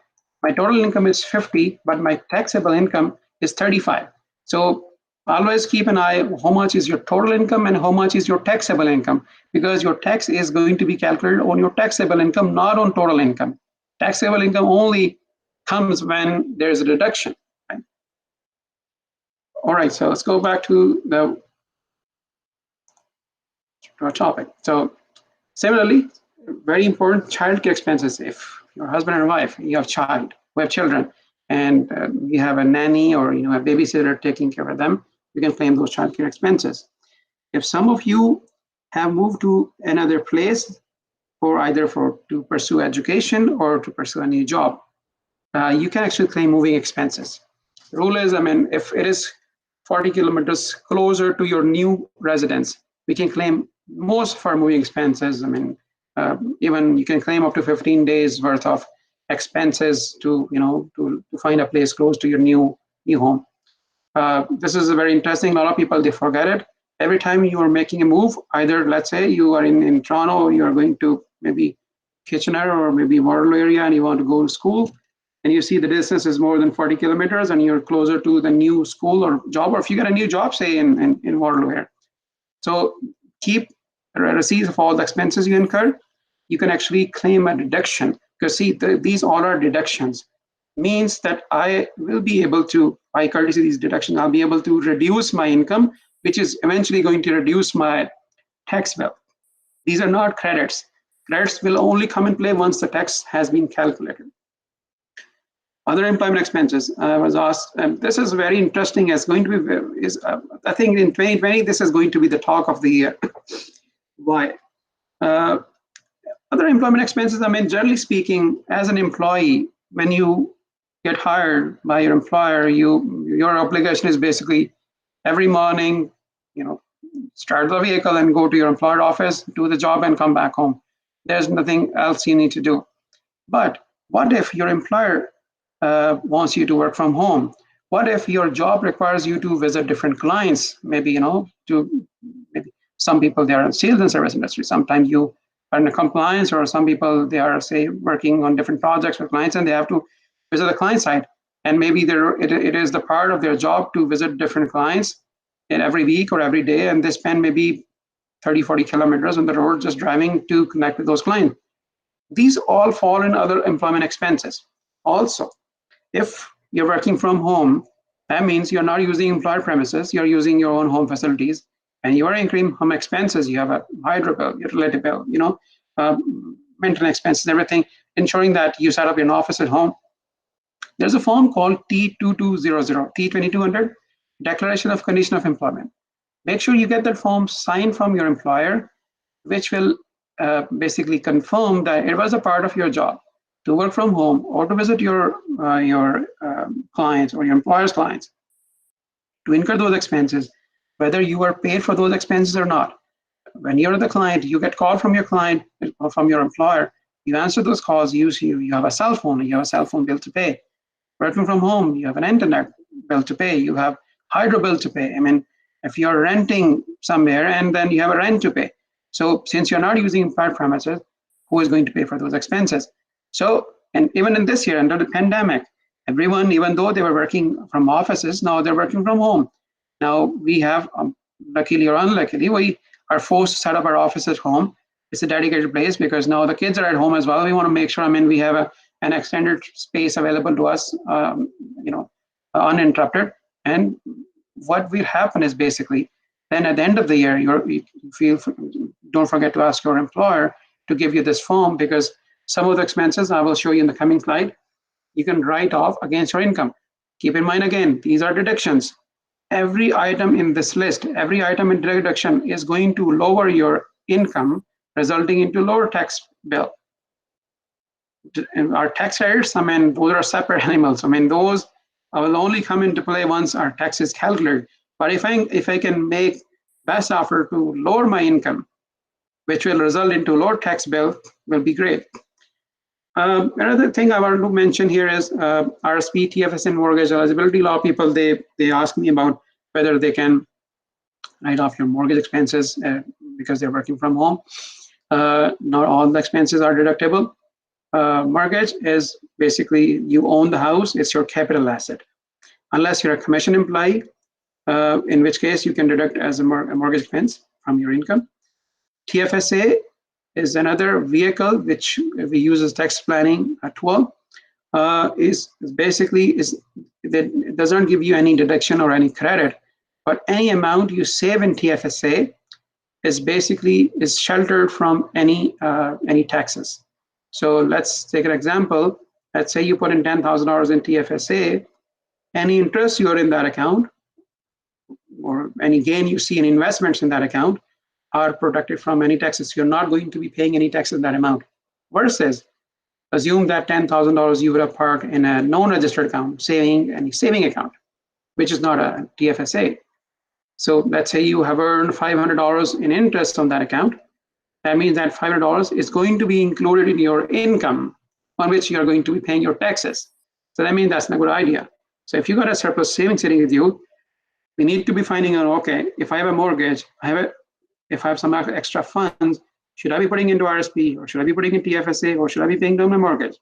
Speaker 3: total income is 50, but my taxable income is 35. So always keep an eye how much is your total income and how much is your taxable income, because your tax is going to be calculated on your taxable income, not on total income. Taxable income only comes when there's a deduction. Right? All right, so let's go back to our topic. So similarly, very important, childcare expenses. If your husband and wife, you have children, and you have a nanny or a babysitter taking care of them, you can claim those childcare expenses. If some of you have moved to another place to pursue education or to pursue a new job, you can actually claim moving expenses. The rule is, if it is 40 kilometers closer to your new residence, we can claim most of our moving expenses. Even you can claim up to 15 days worth of expenses to find a place close to your new home. This is very interesting. A lot of people, they forget it. Every time you are making a move, either let's say you are in Toronto, you are going to maybe Kitchener or maybe Waterloo area, and you want to go to school, and you see the distance is more than 40 kilometers, and you're closer to the new school or job, or if you get a new job, say in Waterloo here. So keep receipts of all the expenses you incur. You can actually claim a deduction, because see, these all are deductions. Means that I will be able to, by courtesy of these deductions, I'll be able to reduce my income, which is eventually going to reduce my tax bill. These are not credits. Credits will only come in play once the tax has been calculated. Other employment expenses. I was asked, this is very interesting. It's going to be, I think in 2020, this is going to be the talk of the year. Why? Other employment expenses, generally speaking, as an employee, when you get hired by your employer, your obligation is basically every morning, start the vehicle and go to your employer office, do the job and come back home. There's nothing else you need to do. But what if your employer wants you to work from home? What if your job requires you to visit different clients? Maybe, maybe some people, they are in sales and service industry. Sometimes you are in a compliance, or some people, they are, say, working on different projects with clients, and they have to visit the client side. And maybe it is the part of their job to visit different clients in every week or every day, and they spend maybe 30, 40 kilometers on the road just driving to connect with those clients. These all fall in other employment expenses. Also, if you're working from home, that means you're not using employer premises, you're using your own home facilities, and you are incurring home expenses. You have a hydro bill, utility bill, maintenance expenses, everything, ensuring that you set up an office at home. There's a form called T2200, T2200, Declaration of Condition of Employment. Make sure you get that form signed from your employer, which will basically confirm that it was a part of your job to work from home or to visit your clients or your employer's clients, to incur those expenses, whether you are paid for those expenses or not. When you're the client, you get called from your client or from your employer, you answer those calls, you have a cell phone, you have a cell phone bill to pay. Working from home, you have an internet bill to pay, you have hydro bill to pay. I mean, if you're renting somewhere and then you have a rent to pay. So since you're not using private premises, who is going to pay for those expenses? So, and even in this year, under the pandemic, everyone, even though they were working from offices, now they're working from home. Now we have, luckily or unluckily, we are forced to set up our office at home. It's a dedicated place because now the kids are at home as well. We want to make sure, we have an extended space available to us, uninterrupted. And what will happen is basically, then at the end of the year, don't forget to ask your employer to give you this form, because some of the expenses I will show you in the coming slide, you can write off against your income. Keep in mind again, these are deductions. Every item in this list, every item in deduction is going to lower your income, resulting into lower tax bill. And our tax credits, those are separate animals. Those will only come into play once our tax is calculated. But if I can make best offer to lower my income, which will result into lower tax bill, will be great. Another thing I wanted to mention here is RSP, TFS, and mortgage eligibility law. People, they ask me about whether they can write off your mortgage expenses because they're working from home. Not all the expenses are deductible. Mortgage is basically you own the house, it's your capital asset. Unless you're a commission employee, in which case you can deduct as a mortgage expense from your income. TFSA is another vehicle which we use as tax planning tool. It doesn't give you any deduction or any credit, but any amount you save in TFSA is sheltered from any taxes. So let's take an example. Let's say you put in $10,000 in TFSA. Any interest you are in that account, or any gain you see in investments in that account, are protected from any taxes. You're not going to be paying any taxes in that amount. Versus, assume that $10,000 you would have parked in a non-registered account, saving account, which is not a TFSA. So let's say you have earned $500 in interest on that account. That means that $500 is going to be included in your income on which you're going to be paying your taxes. So that means that's not a good idea. So if you got a surplus savings sitting with you, we need to be finding out, okay, if I have a mortgage, if I have some extra funds, should I be putting into RSP, or should I be putting in TFSA, or should I be paying down my mortgage?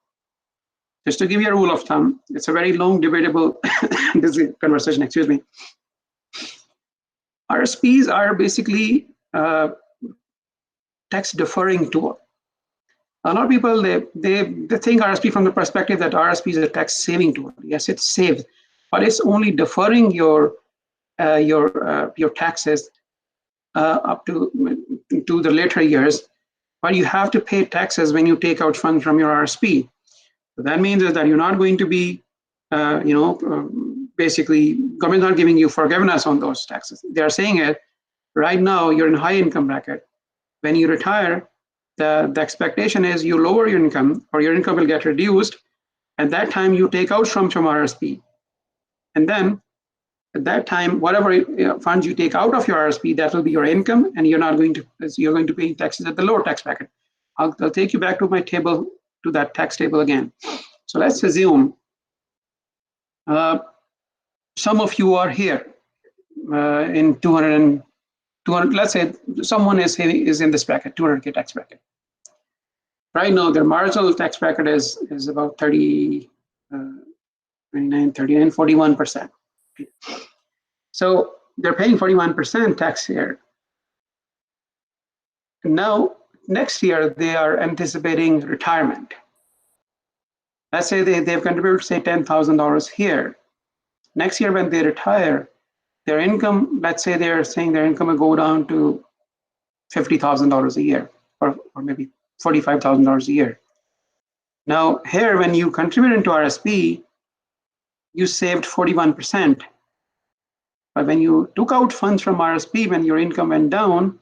Speaker 3: Just to give you a rule of thumb, it's a very long debatable conversation, excuse me. RSPs are basically tax deferring tool. A lot of people, they think RSP from the perspective that RSP is a tax saving tool. Yes, it saves, but it's only deferring your taxes up to the later years, but you have to pay taxes when you take out funds from your RSP. So that means that you're not going to be, basically, government's not giving you forgiveness on those taxes. They are saying it right now. You're in a high income bracket. When you retire, the expectation is you lower your income, or your income will get reduced. At that time, you take out from RSP, and then at that time, whatever funds you take out of your RSP, that will be your income, and you're going to pay taxes at the lower tax bracket. I'll take you back to my table, to that tax table again. So let's assume some of you are here in 200. Let's say someone is in this bracket, 200K tax bracket. Right now, their marginal tax bracket is about 39, 41%. So they're paying 41% tax here. Now, next year, they are anticipating retirement. Let's say they've contributed, say, $10,000 here. Next year, when they retire, their income, let's say they're saying their income will go down to $50,000 a year, or maybe $45,000 a year. Now, here, when you contribute into RSP, you saved 41%. But when you took out funds from RSP, when your income went down,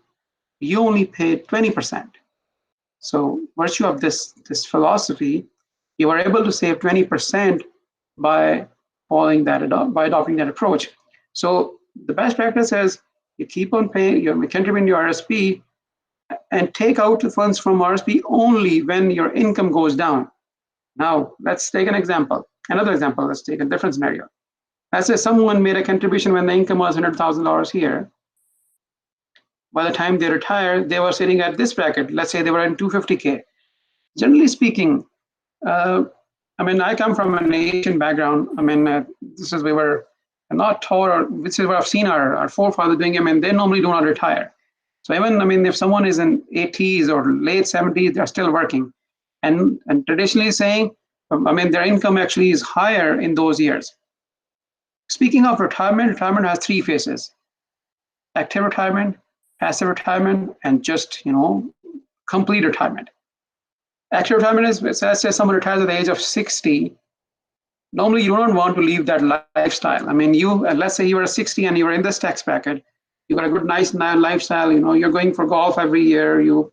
Speaker 3: you only paid 20%. So, virtue of this philosophy, you are able to save 20% by adopting that approach. So, the best practice is You keep on paying, you contribute to RSP and take out the funds from RSP only when your income goes down. Now, let's take an example. Another example, let's take a different scenario. Let's say someone made a contribution when the income was $100,000 here. By the time they retired, they were sitting at this bracket. Let's say they were in 250K. Generally speaking, I mean, I come from an Asian background. I mean, this is we were not taught, or this is what I've seen our forefathers doing. I mean, they normally do not retire. So even, I mean, if someone is in 80s or late 70s, they're still working. And traditionally saying, I mean, their income actually is higher in those years. Speaking of retirement, retirement has three phases: active retirement, passive retirement, and just, complete retirement. Active retirement is, let's say someone retires at the age of 60. Normally, you don't want to leave that lifestyle. I mean, let's say you are 60 and you are in this tax bracket. You got a good, nice lifestyle. You're going for golf every year. You're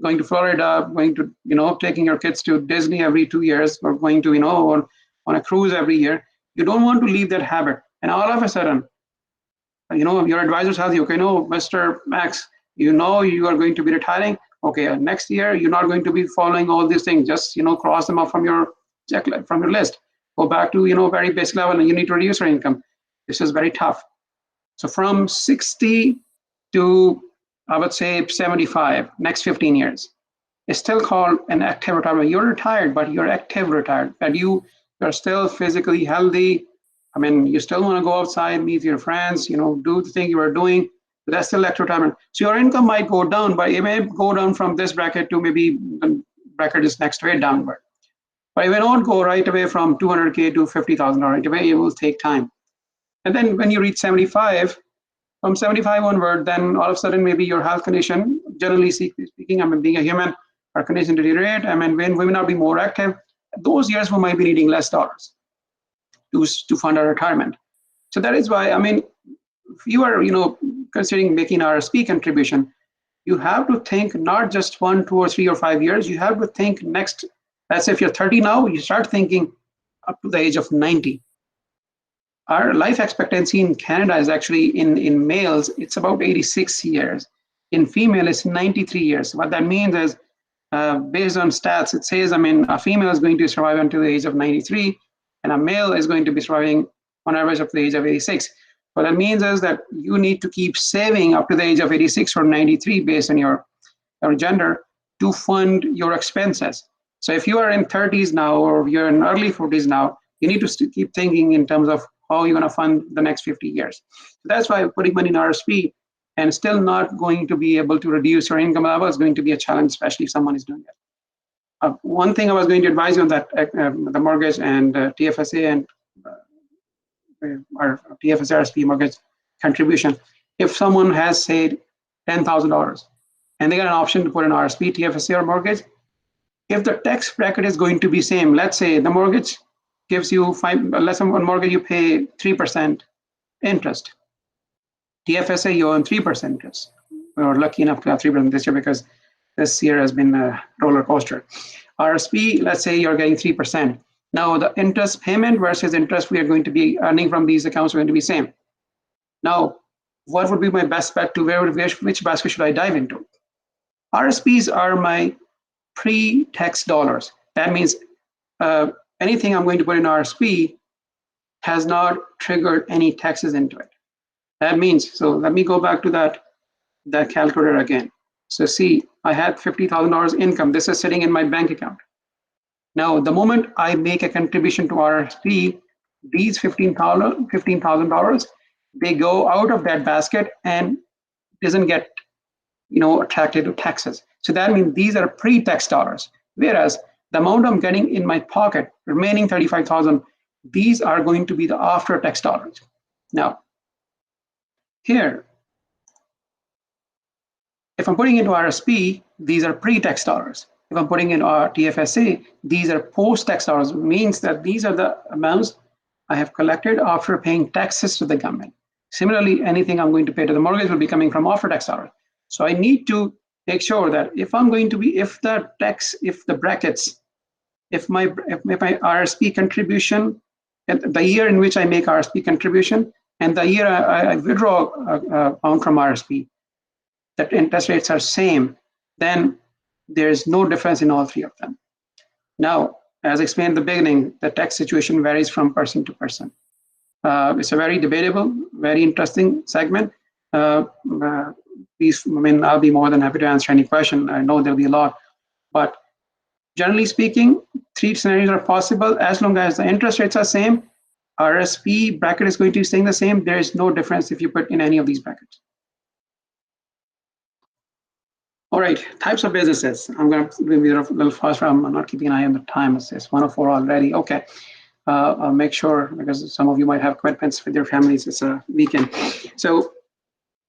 Speaker 3: going to Florida, going to, taking your kids to Disney every 2 years, or going to, on a cruise every year. You don't want to leave that habit. And all of a sudden, your advisor tells you, okay, no, Mr. Max, you are going to be retiring. Okay, next year you're not going to be following all these things. Just cross them off from your checklist, from your list. Go back to very basic level, and you need to reduce your income. This is very tough. So from 60 to, I would say, 75, next 15 years, it's still called an active retirement. You're retired, but you're active retired, and you're still physically healthy. I mean, you still want to go outside, meet your friends, do the thing you were doing. But that's still active retirement. So your income might go down, but it may go down from this bracket to maybe the bracket is next to it downward. But it will not go right away from 200K to $50,000 right away. It will take time. And then when you reach 75, from 75 onward, then all of a sudden maybe your health condition, generally speaking, I mean, being a human, our condition deteriorate. I mean, when we may not be more active, those years we might be needing less dollars to fund our retirement. So that is why, I mean, if you are, considering making RSP contribution, you have to think not just 1, 2, or 3, or 5 years. You have to think next. Let's say if you're 30 now, you start thinking up to the age of 90. Our life expectancy in Canada is actually in males, it's about 86 years. In female, it's 93 years. What that means is, based on stats, it says, I mean, a female is going to survive until the age of 93, and a male is going to be surviving on average up to the age of 86. What that means is that you need to keep saving up to the age of 86 or 93 based on your gender to fund your expenses. So if you are in 30s now, or you're in early 40s now, you need to keep thinking in terms of how you're going to fund the next 50 years. So that's why putting money in RSP and still not going to be able to reduce your income level is going to be a challenge, especially if someone is doing it. One thing I was going to advise you on that, the mortgage and TFSA and our TFSA RSP mortgage contribution. If someone has, say, $10,000 and they got an option to put an RSP, TFSA, or mortgage, if the tax bracket is going to be same, let's say the mortgage gives you let's say on mortgage you pay 3% interest. TFSA, you earn 3% interest. We were lucky enough to have 3% this year because this year has been a roller coaster. RSP, let's say you're getting 3%. Now the interest payment versus interest we are going to be earning from these accounts are going to be same. Now, what would be my best bet to which basket should I dive into? RSPs are my pre-tax dollars. That means anything I'm going to put in RSP has not triggered any taxes into it. That means, so let me go back to that calculator again. So see, I had $50,000 income. This is sitting in my bank account. Now, the moment I make a contribution to RSP, these $15,000, they go out of that basket and doesn't get, attracted to taxes. So that means these are pre-tax dollars. Whereas the amount I'm getting in my pocket, remaining $35,000, these are going to be the after-tax dollars. Now, here, if I'm putting into RSP, these are pre-tax dollars. If I'm putting in TFSA, these are post-tax dollars. It means that these are the amounts I have collected after paying taxes to the government. Similarly, anything I'm going to pay to the mortgage will be coming from after-tax dollars. So I need to make sure that if my RSP contribution, the year in which I make RSP contribution, and the year I withdraw a pound from RSP, that interest rates are same, then there is no difference in all three of them. Now, as explained at the beginning, the tax situation varies from person to person. It's a very debatable, very interesting segment. Please, I'll be more than happy to answer any question. I know there'll be a lot, but generally speaking, three scenarios are possible as long as the interest rates are same. RSP bracket is going to be staying the same. There is no difference if you put in any of these brackets. All right, types of businesses. I'm going to be a little faster. I'm not keeping an eye on the time. It's 1:04 already. Okay. I'll make sure, because some of you might have commitments with your families. It's a weekend. So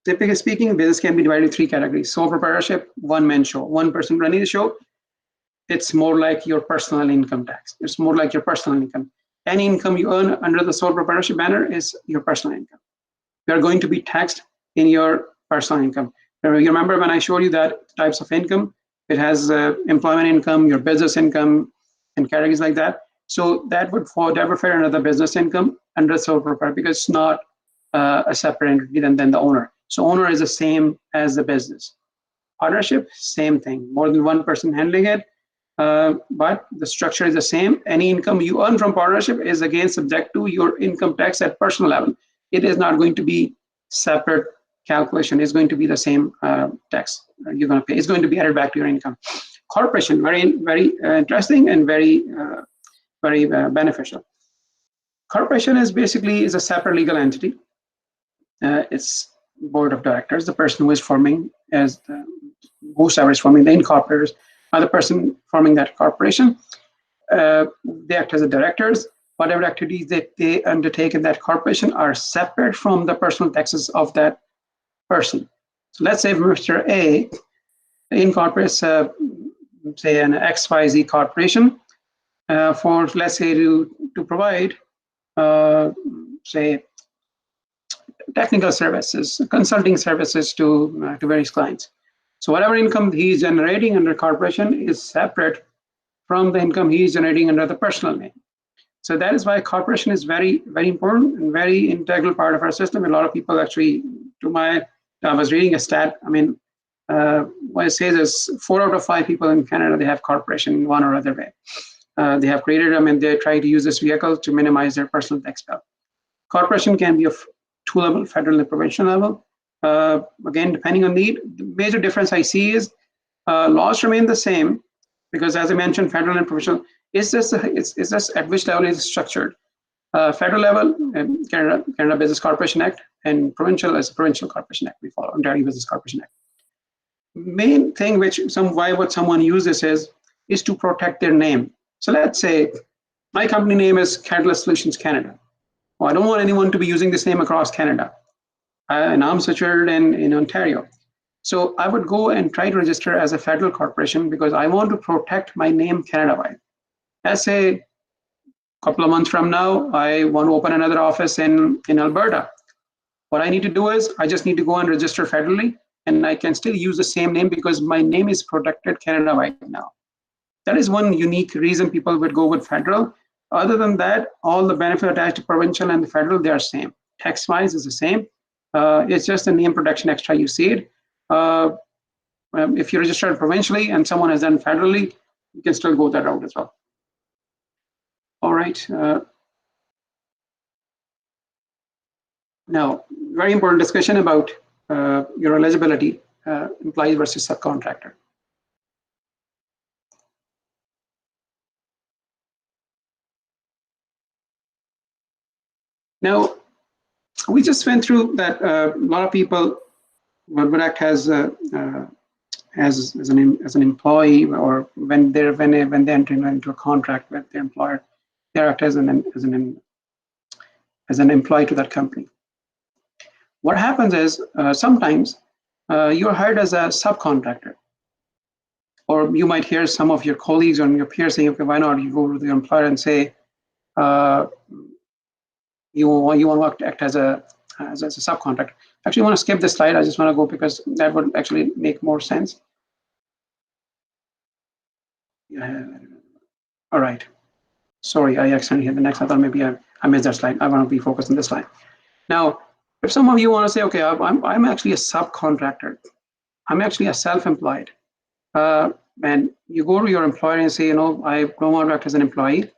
Speaker 3: typically speaking, business can be divided into three categories. Sole proprietorship, one-man show. One person running the show. It's more like your personal income tax. It's more like your personal income. Any income you earn under the sole proprietorship banner is your personal income. You're going to be taxed in your personal income. You remember when I showed you that types of income, it has employment income, your business income, and categories like that. So that would fall under the business income under sole proprietor, because it's not a separate entity than the owner. So owner is the same as the business. Partnership, same thing. More than one person handling it, but the structure is the same. Any income you earn from partnership is again subject to your income tax at personal level. It is not going to be separate calculation. It's going to be the same tax you're going to pay. It's going to be added back to your income. Corporation, very interesting and very beneficial. Corporation is basically a separate legal entity. It's board of directors. The person who is forming whoever is forming the incorporators are the person forming that corporation. They act as the directors. Whatever activities that they undertake in that corporation are separate from the personal taxes of that person. So let's say Mr. A incorporates, say, an XYZ corporation for, let's say, to provide, say, technical services, consulting services to various clients. So whatever income he is generating under corporation is separate from the income he is generating under the personal name. So that is why corporation is very, very important and very integral part of our system. A lot of people actually, I was reading a stat. I mean, what it says is 4 out of 5 people in Canada, they have corporation in one or other way. They have created them and they try to use this vehicle to minimize their personal tax bill. Corporation can be of 2 levels, federal and provincial level. Again, depending on need. The major difference I see is laws remain the same, because as I mentioned, federal and provincial, it's just at which level is structured. Federal level, Canada Business Corporation Act, and provincial is Provincial Corporation Act. We follow Ontario Business Corporation Act. Main thing why would someone use this is to protect their name. So let's say my company name is Catalyst Solutions Canada. Well, I don't want anyone to be using this name across Canada. And I'm situated in Ontario. So I would go and try to register as a federal corporation because I want to protect my name Canada-wide. Let's say a couple of months from now, I want to open another office in Alberta. What I need to do is I just need to go and register federally, and I can still use the same name because my name is protected Canada-wide now. That is one unique reason people would go with federal. Other than that, all the benefit attached to provincial and the federal, they are same. Tax-wise is the same. It's just a name protection extra you see it. If you register provincially and someone has done federally, you can still go that route as well. All right. Now, very important discussion about your eligibility, employee versus subcontractor. Now, we just went through that a lot of people would act as an employee, or when they enter into a contract with their employer, they act as an employee to that company. What happens is sometimes you're hired as a subcontractor, or you might hear some of your colleagues or your peers saying, "Okay, why not you go to the employer and say you want to act as a subcontractor." Actually, I want to skip this slide. I just want to go because that would actually make more sense. Yeah. All right. Sorry, I accidentally hit the next. I thought maybe I missed that slide. I want to be focused on this slide. Now, if some of you want to say, okay, I'm actually a subcontractor, I'm actually a self-employed, and you go to your employer and say, I don't want to act as an employee.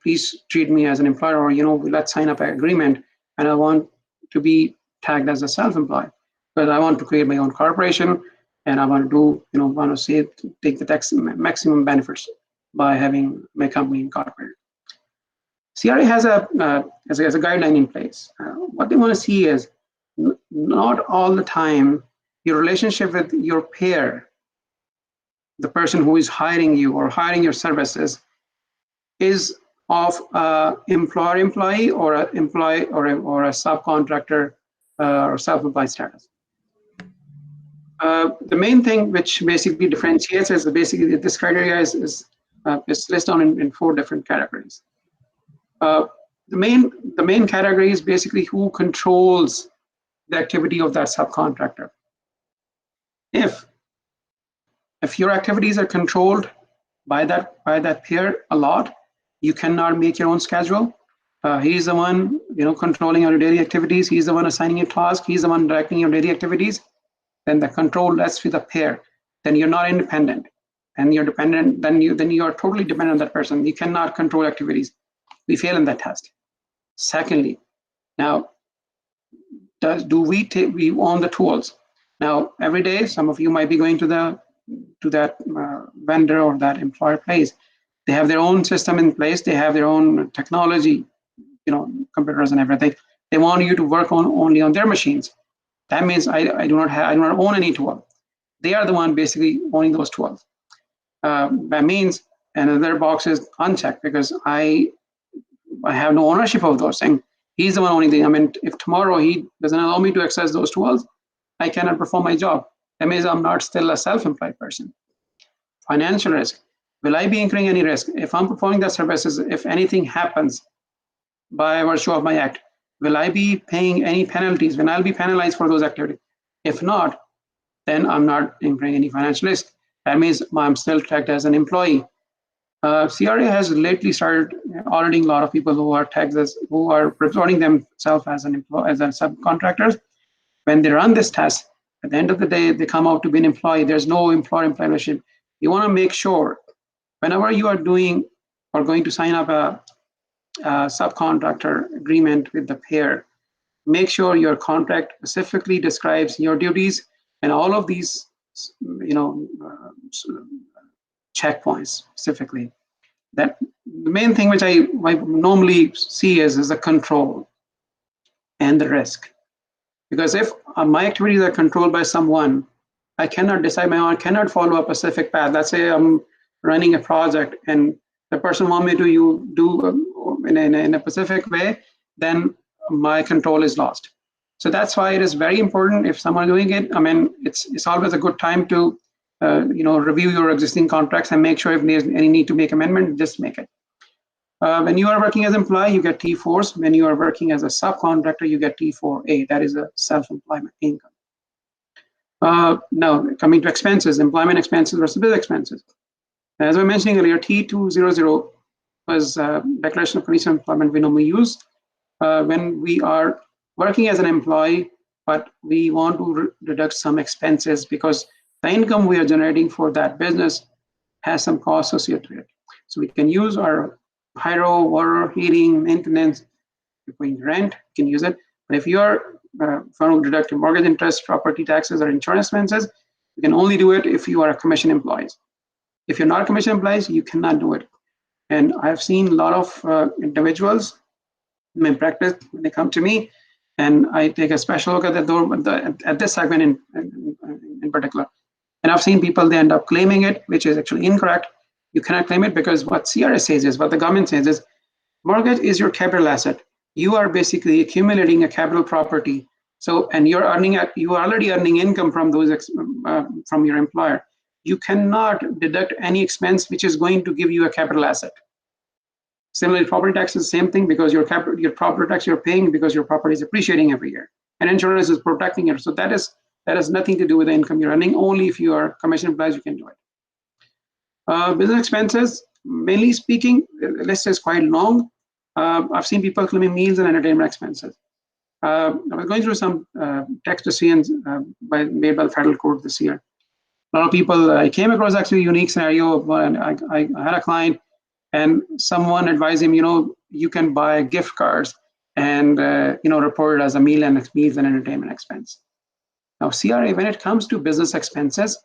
Speaker 3: Please treat me as an employer, or let's sign up an agreement, and I want to be tagged as a self-employed, but I want to create my own corporation, and I want to take the maximum benefits by having my company incorporated. CRA has a guideline in place. What they want to see is not all the time your relationship with your peer, the person who is hiring you or hiring your services, is of employer-employee or an employee or a subcontractor or self-employed status. The main thing which basically differentiates is basically this criteria is listed down in 4 different categories. The main category is basically who controls the activity of that subcontractor. If your activities are controlled by that peer a lot, you cannot make your own schedule. He's the one controlling your daily activities. He's the one assigning a task. He's the one directing your daily activities. Then the control rests with the peer. Then you're not independent, and you're dependent. Then you are totally dependent on that person. You cannot control activities. We fail in that test. Secondly, now do we own the tools? Now every day, some of you might be going to that vendor or that employer place. They have their own system in place. They have their own technology, computers and everything. They want you to work only on their machines. That means I do not own any tool. They are the one basically owning those tools. That means another box is unchecked because I have no ownership of those things. He's the one owning them. I mean, if tomorrow he doesn't allow me to access those tools, I cannot perform my job. That means I'm not still a self-employed person. Financial risk. Will I be incurring any risk? If I'm performing the services, if anything happens by virtue of my act, will I be paying any penalties? Will I be penalized for those activities? If not, then I'm not incurring any financial risk. That means I'm still tagged as an employee. CRA has lately started auditing a lot of people who are tagged who are reporting themselves as subcontractors. When they run this test, at the end of the day, they come out to be an employee. There's no employer-employee relationship. You want to make sure whenever you are doing or going to sign up a subcontractor agreement with the payer, make sure your contract specifically describes your duties and all of these, checkpoints specifically. That the main thing which I normally see is the control and the risk. Because if my activities are controlled by someone, I cannot decide my own, cannot follow a specific path. Let's say I'm running a project and the person wants me to do in a specific way, then my control is lost. So that's why it is very important if someone is doing it. I mean, it's always a good time to review your existing contracts and make sure if there's any need to make amendment, just make it. When you are working as an employee, you get T4s. When you are working as a subcontractor, you get T4A. That is a self-employment income. Now, coming to expenses, employment expenses versus business expenses. As I was mentioning earlier, T200 was declaration of condition of employment we normally use when we are working as an employee, but we want to deduct some expenses because the income we are generating for that business has some costs associated with it. So we can use our hydro, water, heating, maintenance. If you're paying rent, you can use it. But if you are going to deduct your mortgage interest, property taxes, or insurance expenses, you can only do it if you are a commission employee. If you're not a commission employee, you cannot do it. And I've seen a lot of individuals in my practice when they come to me, and I take a special look at this segment in particular. And I've seen people, they end up claiming it, which is actually incorrect. You cannot claim it because what CRS says is, what the government says is, mortgage is your capital asset. You are basically accumulating a capital property. So, and you are already earning income from those from your employer. You cannot deduct any expense which is going to give you a capital asset. Similarly, property tax is the same thing because your property tax you're paying because your property is appreciating every year, and insurance is protecting it. So that has nothing to do with the income you're earning. Only if you are commission employees you can do it. Business expenses, mainly speaking, the list is quite long. I've seen people claiming meals and entertainment expenses. I was going through some tax decisions made by the federal court this year. A lot of people, I came across actually a unique scenario. I had a client, and someone advised him, you can buy gift cards and report it as a meals and entertainment expense. Now, CRA, when it comes to business expenses,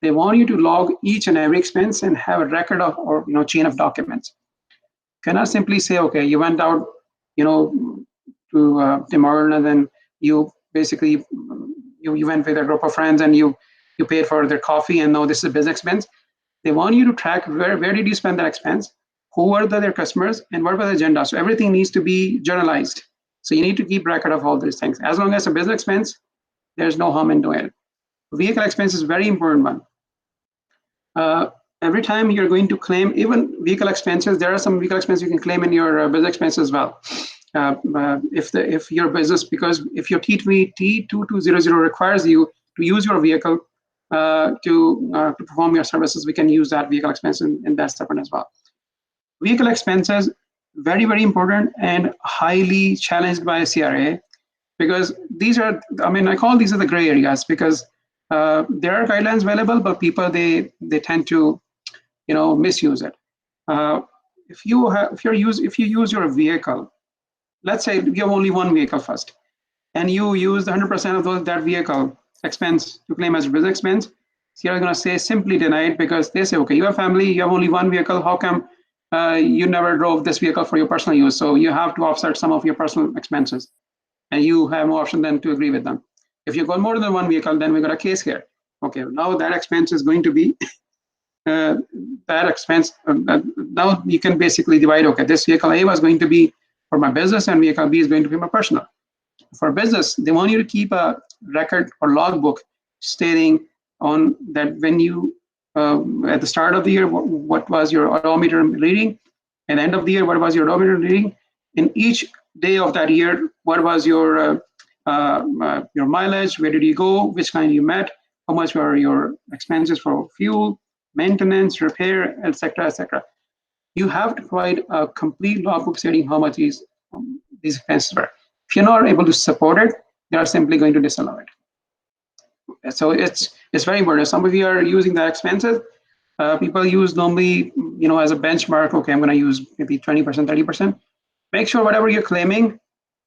Speaker 3: they want you to log each and every expense and have a record of, or chain of documents. You cannot simply say, okay, you went out, to Tim Hortons, and then you basically you went with a group of friends and you paid for their coffee, and now this is a business expense. They want you to track where did you spend that expense, who were their customers, and what was the agenda. So everything needs to be journalized. So you need to keep record of all these things. As long as a business expense, there's no harm in doing it. Vehicle expense is a very important one. Every time you're going to claim, even vehicle expenses, there are some vehicle expenses you can claim in your business expense as well. If your business, because if your T2200 requires you to use your vehicle to perform your services, we can use that vehicle expense in that separate as well. Vehicle expenses, very, very important and highly challenged by CRA, because these are, I call these are the gray areas, because there are guidelines available, but people, they tend to misuse it. If you use your vehicle, let's say you have only one vehicle first, and you use 100% of that vehicle expense to claim as a business expense, CRA is going to say simply denied, because they say, okay, you have family, you have only one vehicle, how come you never drove this vehicle for your personal use? So you have to offset some of your personal expenses, and you have no option than to agree with them. If you got more than one vehicle, then we got a case here. Okay, now that expense is going to be that expense. Now you can basically divide, okay, this vehicle A was going to be for my business, and vehicle B is going to be my personal. For business, they want you to keep a record or logbook stating on that when you, at the start of the year, what was your odometer reading, and end of the year, what was your odometer reading, in each day of that year, what was your mileage, where did you go, which kind you met, how much were your expenses for fuel, maintenance, repair, etc., etc. You have to provide a complete logbook stating how much these expenses were. If you're not able to support it, they are simply going to disallow it. So it's very important. Some of you are using the expenses. People use normally, as a benchmark. Okay, I'm going to use maybe 20%, 30%. Make sure whatever you're claiming,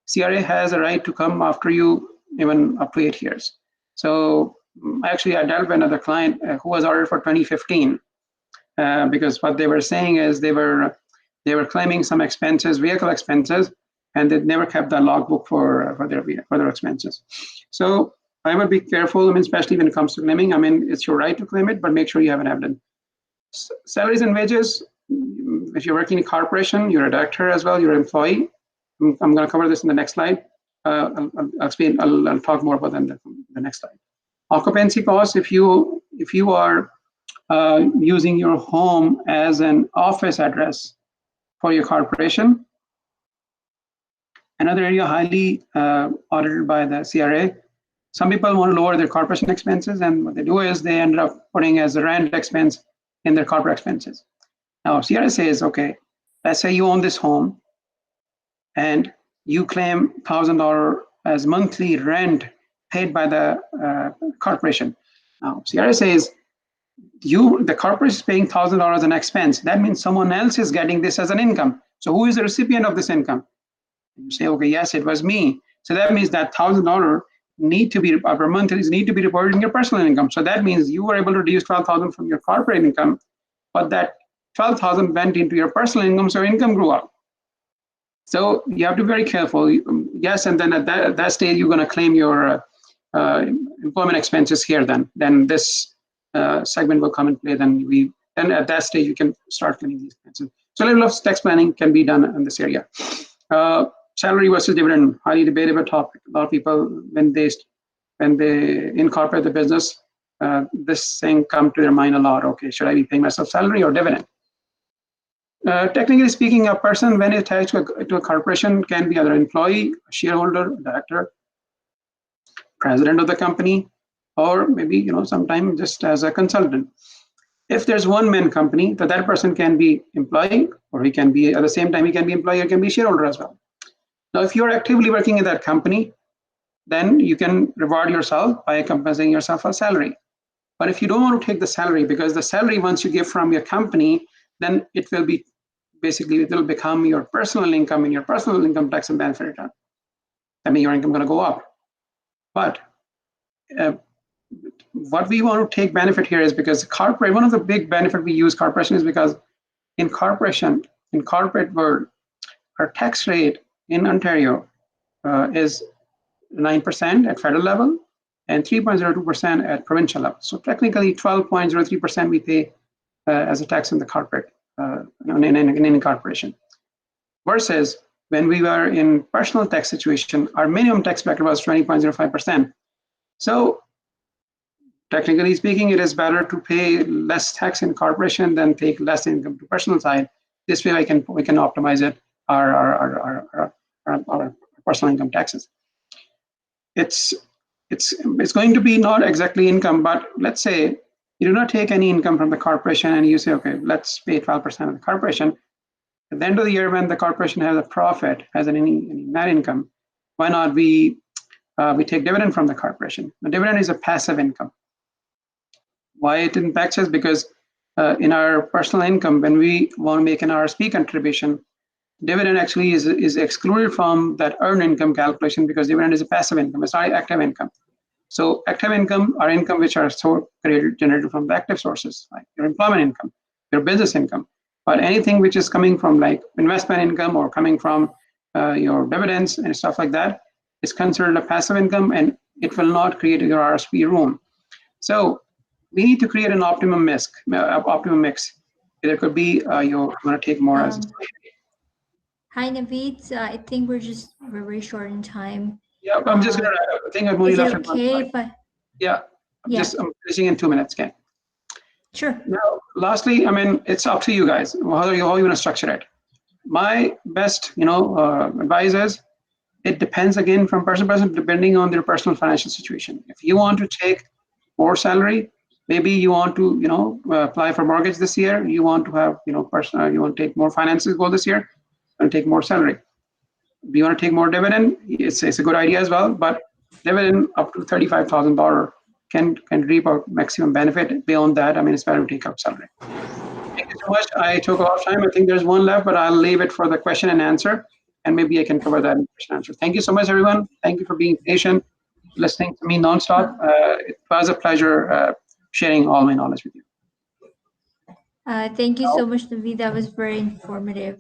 Speaker 3: CRA has a right to come after you even up to 8 years. So actually, I dealt with another client who was ordered for 2015. Because what they were saying is they were claiming some expenses, vehicle expenses, and they never kept that logbook for their expenses. So I would be careful. Especially when it comes to claiming. It's your right to claim it, but make sure you have an evidence. Salaries and wages. If you're working in a corporation, you're a director as well. You're an employee. I'm going to cover this in the next slide. I'll explain. I'll talk more about that in the next slide. Occupancy costs. If you are using your home as an office address for your corporation. Another area highly audited by the CRA. Some people want to lower their corporation expenses, and what they do is they end up putting as a rent expense in their corporate expenses. Now, CRA says, okay, let's say you own this home and you claim $1,000 as monthly rent paid by the corporation. Now, CRA says, the corporation is paying $1,000 an expense. That means someone else is getting this as an income. So who is the recipient of this income? You say, okay, yes, it was me. So that means that $1,000 need to be per month need to be reported in your personal income. So that means you were able to reduce $12,000 from your corporate income, but that $12,000 went into your personal income, so income grew up. So you have to be very careful. Yes, and then at that stage, you're going to claim your employment expenses here. Then this segment will come in play. Then at that stage you can start claiming these expenses. So a little of tax planning can be done in this area. Salary versus dividend, highly debatable topic. A lot of people, when they incorporate the business, this thing come to their mind a lot. Okay, should I be paying myself salary or dividend? Technically speaking, a person when attached to a corporation can be either employee, shareholder, director, president of the company, or maybe sometime just as a consultant. If there's one man company, that person can be employee, or he can be at the same time he can be employee or can be shareholder as well. Now, if you're actively working in that company, then you can reward yourself by compensating yourself a salary. But if you don't want to take the salary, because the salary once you give from your company, then it will be basically, it will become your personal income in your personal income tax and benefit return. I mean, your income going to go up. But what we want to take benefit here is because corporate, one of the big benefit we use corporation is because in corporate world, our tax rate in Ontario is 9% at federal level and 3.02% at provincial level. So technically 12.03% we pay as a tax in the corporate, in any corporation. Versus when we were in personal tax situation, our minimum tax bracket was 20.05%. So technically speaking, it is better to pay less tax in corporation than take less income to personal side. This way we can optimize it, our personal income taxes. It's going to be not exactly income, but let's say you do not take any income from the corporation and you say, okay, let's pay 12% of the corporation. At the end of the year, when the corporation has a profit, has any net income, why not we take dividend from the corporation? The dividend is a passive income. Why it impacts us? Because in our personal income, when we want to make an RSP contribution, dividend actually is excluded from that earned income calculation because dividend is a passive income. It's not active income. So active income are income which are generated from the active sources, like your employment income, your business income. But anything which is coming from like investment income or coming from your dividends and stuff like that is considered a passive income, and it will not create your RSP room. So we need to create an optimum mix. It could be you're going to take more as.
Speaker 1: Hi, Naveed. I think we're very short in time.
Speaker 3: Yeah, I'm just gonna. I think I've only left.
Speaker 1: Okay, if I?
Speaker 3: Yeah, I'm finishing in 2 minutes. Okay.
Speaker 1: Sure.
Speaker 3: Now, lastly, I mean, it's up to you guys. How you want to structure it. My best, advice is it depends again from person to person, depending on their personal financial situation. If you want to take more salary, maybe you want to, apply for mortgage this year. You want to have, you want to take more finances goal this year and take more salary. If you want to take more dividend, it's a good idea as well. But dividend up to $35,000 can reap a maximum benefit. Beyond that, I mean, it's better to take out salary. Thank you so much. I took a lot of time. I think there's one left, but I'll leave it for the question and answer, and maybe I can cover that in question and answer. Thank you so much, everyone. Thank you for being patient, listening to me nonstop. It was a pleasure sharing all my knowledge with you.
Speaker 1: Thank you so much, Naveed. That was very informative.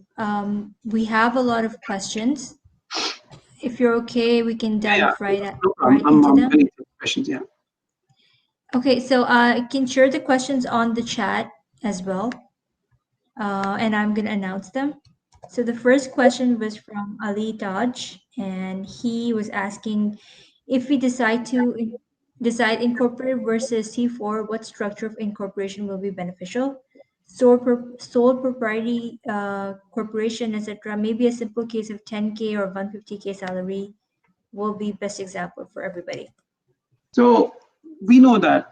Speaker 1: We have a lot of questions. If you're okay, we can dive right into them.
Speaker 3: Questions, yeah.
Speaker 1: Okay, so I can share the questions on the chat as well, and I'm going to announce them. So the first question was from Ali Taj, and he was asking if we decide incorporate versus C4, what structure of incorporation will be beneficial? Sole propriety corporation, etc. Maybe a simple case of 10K or 150K salary will be best example for everybody.
Speaker 3: So we know that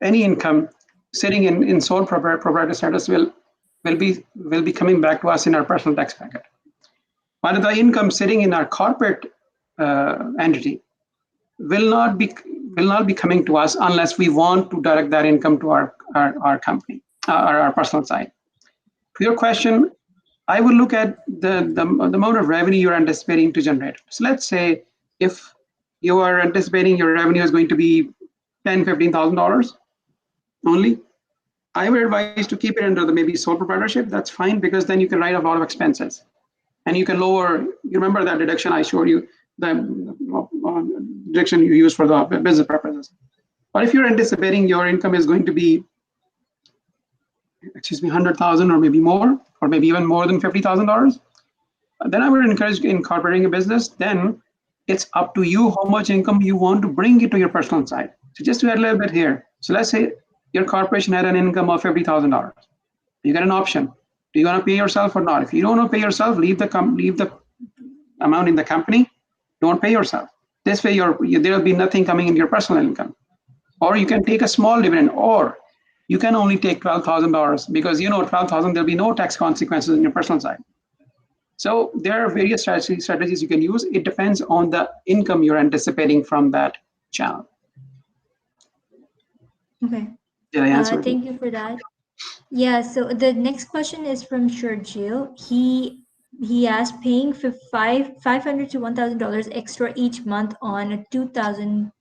Speaker 3: any income sitting in sole proprietor status will be coming back to us in our personal tax bracket. But the income sitting in our corporate entity will not be coming to us unless we want to direct that income to our company, our personal side. To your question, I will look at the amount of revenue you're anticipating to generate. So let's say if you are anticipating your revenue is going to be $10,000-$15,000 only, I would advise to keep it under the maybe sole proprietorship. That's fine, because then you can write off a lot of expenses, and you can lower. You remember that deduction I showed you, the deduction you use for the business purposes. But if you're anticipating your income is going to be, $100,000 or maybe more, or maybe even more than $50,000, then I would encourage incorporating a business. Then it's up to you how much income you want to bring it to your personal side. So just to add a little bit here. So let's say your corporation had an income of $50,000. You get an option. Do you want to pay yourself or not? If you don't want to pay yourself, leave the amount in the company. Don't pay yourself. This way, there will be nothing coming in your personal income. Or you can take a small dividend, or you can only take $12,000, because $12,000, there'll be no tax consequences in your personal side. So there are various strategies you can use. It depends on the income you're anticipating from that channel.
Speaker 1: Okay.
Speaker 3: Did I answer it?
Speaker 1: Thank you for that. Yeah, so the next question is from Sergio. He asked, paying for $500 to $1,000 extra each month on a $2,000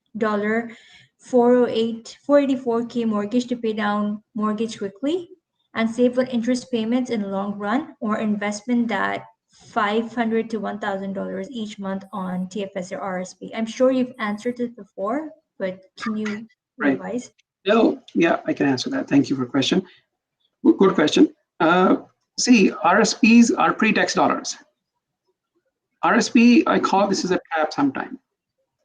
Speaker 1: 484K mortgage to pay down mortgage quickly and save on interest payments in the long run, or investment that $500 to $1,000 each month on TFS or RSP. I'm sure you've answered it before, but can you revise?
Speaker 3: No, yeah, I can answer that. Thank you for the question. Good question. See, RSPs are pre-tax dollars. RSP, I call this as a trap sometime.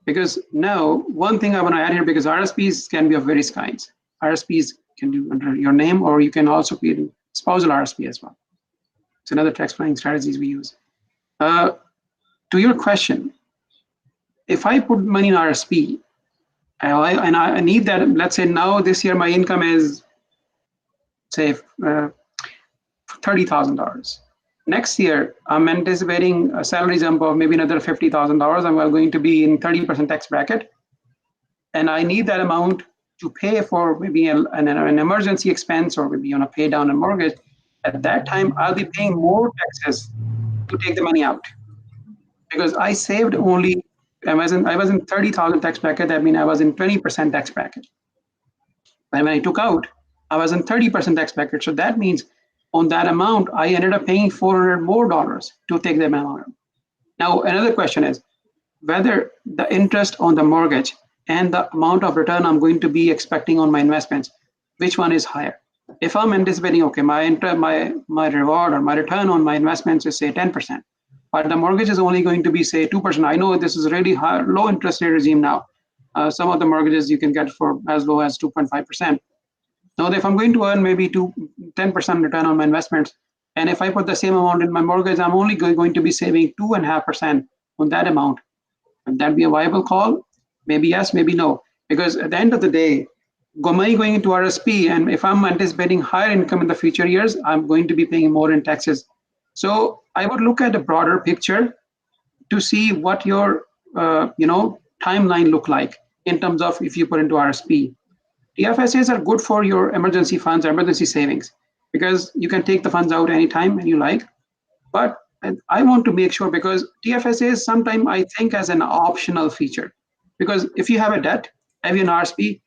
Speaker 3: Because now, one thing I want to add here, because RSPs can be of various kinds. RSPs can do under your name, or you can also create a spousal RSP as well. It's another tax planning strategies we use. To your question, if I put money in RSP, and I need that, let's say now this year my income is, say, $30,000. Next year, I'm anticipating a salary jump of maybe another $50,000. I'm going to be in 30% tax bracket. And I need that amount to pay for maybe an emergency expense, or maybe pay down a mortgage. At that time, I'll be paying more taxes to take the money out, because I saved only, I was in 30,000 tax bracket. That means I was in 20% tax bracket. And when I took out, I was in 30% tax bracket. So that means on that amount, I ended up paying $400 more to take the amount out. Now, another question is whether the interest on the mortgage and the amount of return I'm going to be expecting on my investments, which one is higher? If I'm anticipating, okay, my reward or my return on my investments is say 10%, but the mortgage is only going to be say 2%. I know this is really high, low interest rate regime now. Some of the mortgages you can get for as low as 2.5%. Now, if I'm going to earn maybe 10% return on my investments, and if I put the same amount in my mortgage, I'm only going to be saving 2.5% on that amount. Would that be a viable call? Maybe yes, maybe no. Because at the end of the day, money going into RSP, and if I'm anticipating higher income in the future years, I'm going to be paying more in taxes. So I would look at a broader picture to see what your timeline look like in terms of if you put into RSP. TFSAs are good for your emergency funds, emergency savings, because you can take the funds out anytime and you like. But I want to make sure, because TFSAs sometimes I think as an optional feature, because if you have a debt, have an RSP,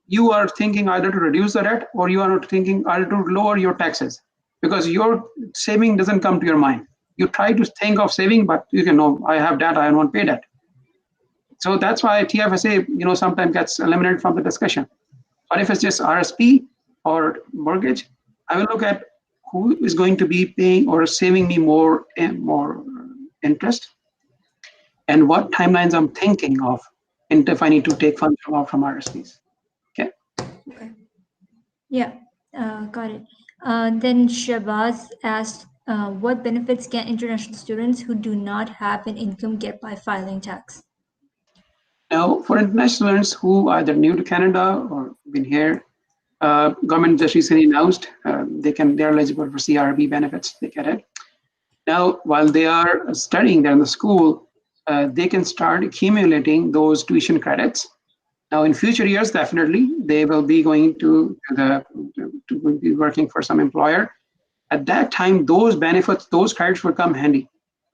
Speaker 3: you are thinking either to reduce the debt, or you are thinking either to lower your taxes, because your saving doesn't come to your mind. You try to think of saving, but you can know I have debt, I don't want to pay debt. So that's why TFSA, sometimes gets eliminated from the discussion. But if it's just RSP or mortgage, I will look at who is going to be paying or saving me more interest, and what timelines I'm thinking of, and if I need to take funds from RSPs. Okay.
Speaker 1: Okay. Yeah, got it. Then Shabazz asked, what benefits can international students who do not have an income get by filing tax?
Speaker 3: Now, for international students who are either new to Canada or been here, government just recently announced they're eligible for CRB benefits. They get it. Now, while they are studying there in the school, they can start accumulating those tuition credits. Now, in future years, definitely they will be going to be working for some employer. At that time, those benefits, those credits will come handy.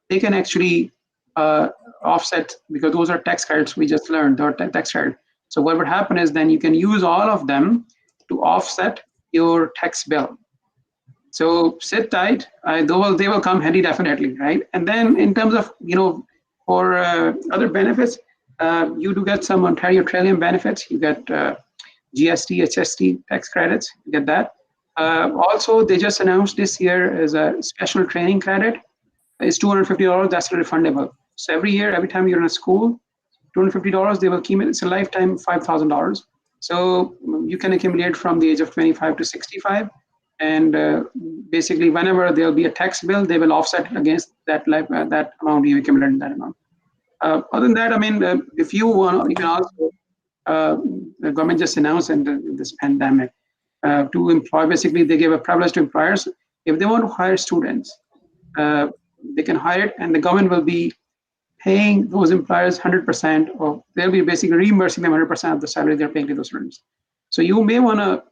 Speaker 3: They can actually offset, because those are tax credits we just learned, they're tax credit. So what would happen is then you can use all of them to offset your tax bill. So sit tight, they will come handy definitely, right? And then in terms of, for other benefits, you do get some Ontario Trillium benefits. You get GST, HST tax credits, you get that. Also, they just announced this year is a special training credit. It's $250, that's refundable. So every year, every time you're in a school, $250, they will accumulate, it's a lifetime $5,000. So you can accumulate from the age of 25 to 65. And basically, whenever there'll be a tax bill, they will offset against that amount you accumulated, that amount. Other than that, if you want, you can also, the government just announced in this pandemic to employ, basically they give a privilege to employers. If they want to hire students, they can hire it, and the government will be paying those employers 100%, or they'll be basically reimbursing them 100% of the salary they're paying to those students. So you may want to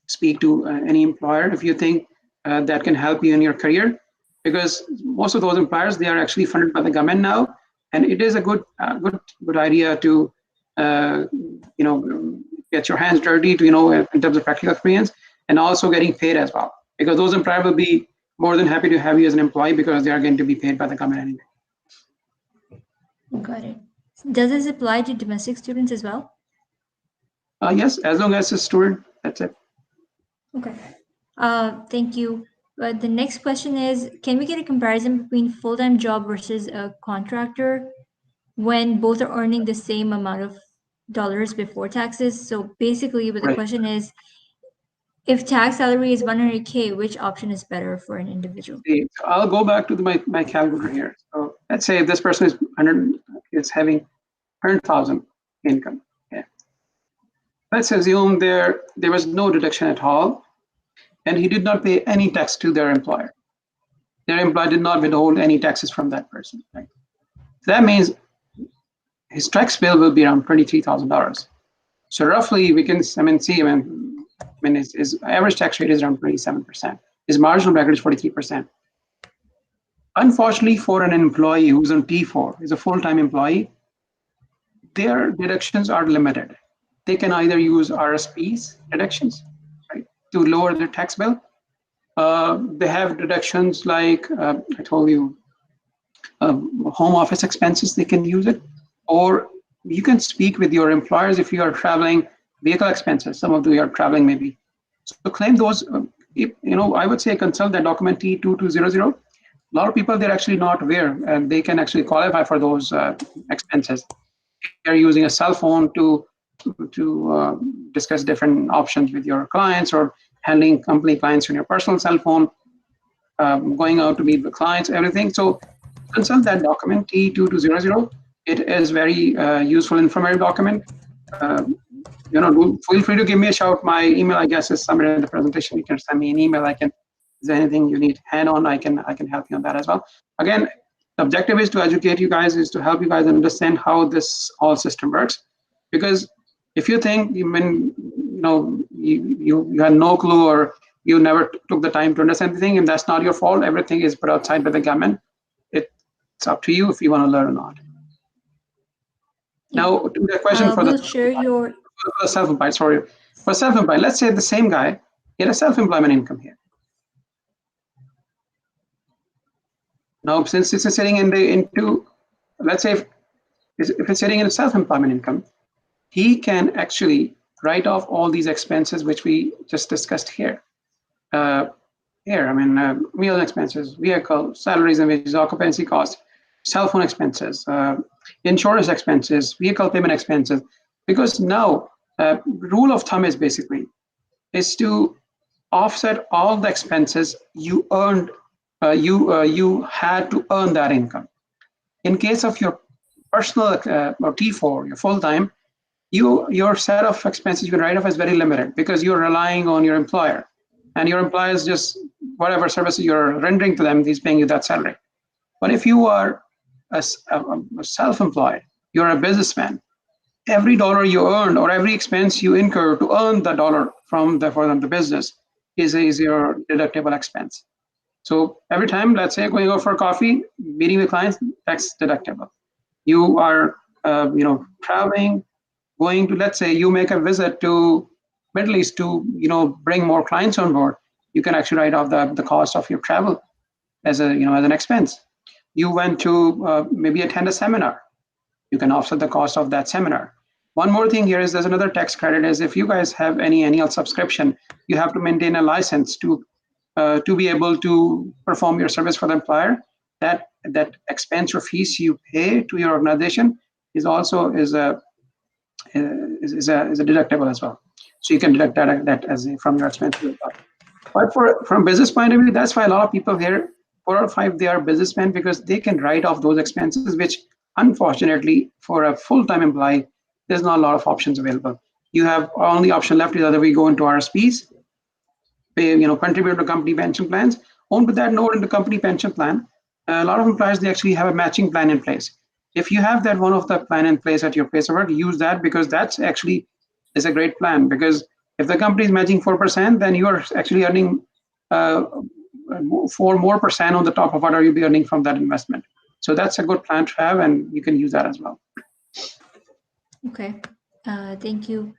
Speaker 3: speak to any employer if you think that can help you in your career, because most of those employers, they are actually funded by the government now, and it is a good idea to get your hands dirty to in terms of practical experience, and also getting paid as well, because those employers will be more than happy to have you as an employee because they are going to be paid by the government anyway.
Speaker 1: Got it. Does this apply to domestic students as well?
Speaker 3: Yes, as long as it's a student, that's it.
Speaker 1: Okay. Thank you. The next question is, can we get a comparison between full-time job versus a contractor when both are earning the same amount of dollars before taxes? So basically, the question is, if tax salary is 100K, which option is better for an individual?
Speaker 3: So I'll go back to my calculator here. So let's say if this person is having 100,000 income. Okay. Let's assume there was no deduction at all, and he did not pay any tax to their employer. Their employer did not withhold any taxes from that person. Right? So that means his tax bill will be around $23,000. So roughly, we can see his average tax rate is around 27%. His marginal bracket is 43%. Unfortunately, for an employee who's on T4, is a full-time employee, their deductions are limited. They can either use RSPs deductions, right, to lower their tax bill. They have deductions like I told you, home office expenses. They can use it, or you can speak with your employers if you are traveling, vehicle expenses. Some of you are traveling maybe, so claim those. I would say consult that document T2200. A lot of people, they're actually not aware, and they can actually qualify for those expenses. They're using a cell phone to discuss different options with your clients, or handling company clients on your personal cell phone, going out to meet with clients, everything. So consult that document T2200. It is very useful, informative document. Feel free to give me a shout. My email, I guess, is somewhere in the presentation. You can send me an email. Is there anything you need hand on? I can help you on that as well. Again, the objective is to educate you guys, is to help you guys understand how this whole system works. Because if you think you had no clue, or you never took the time to understand anything, and that's not your fault. Everything is put outside by the government. It's up to you if you want to learn or not. Now, to the question for the self-employed. Sorry, for self-employed, let's say the same guy, he had a self-employment income here. Now, since this is sitting let's say if it's sitting in a self-employment income, he can actually write off all these expenses which we just discussed here. Meal expenses, vehicle, salaries and wages, occupancy costs, cell phone expenses, insurance expenses, vehicle payment expenses. Because now, rule of thumb is to offset all the expenses you earned. You had to earn that income. In case of your personal or T4, your full-time, your set of expenses you can write off is very limited, because you're relying on your employer, and your employer is just whatever services you're rendering to them, he's paying you that salary. But if you are a self-employed, you're a businessman, every dollar you earn or every expense you incur to earn the dollar for the business is your deductible expense. So every time, let's say, going out for coffee, meeting with clients, tax deductible. You are, traveling, going to, let's say, you make a visit to Middle East to, bring more clients on board. You can actually write off the cost of your travel as an expense. You went to maybe attend a seminar. You can offset the cost of that seminar. One more thing here is there's another tax credit is if you guys have any annual subscription, you have to maintain a license to be able to perform your service for the employer. That expense or fees you pay to your organization is a deductible as well. So you can deduct that as from your expenses. But from business point of view, that's why a lot of people here, 4 or 5, they are businessmen, because they can write off those expenses, which unfortunately for a full-time employee, there's not a lot of options available. You have only option left is either we go into RSPs, pay, contribute to company pension plans. On with that note, in the company pension plan, a lot of employers, they actually have a matching plan in place. If you have that one of the plan in place at your place of work, use that, because that's actually is a great plan. Because if the company is matching 4%, then you are actually earning 4% on the top of what you'll be earning from that investment. So that's a good plan to have, and you can use that as well.
Speaker 1: Okay, thank you.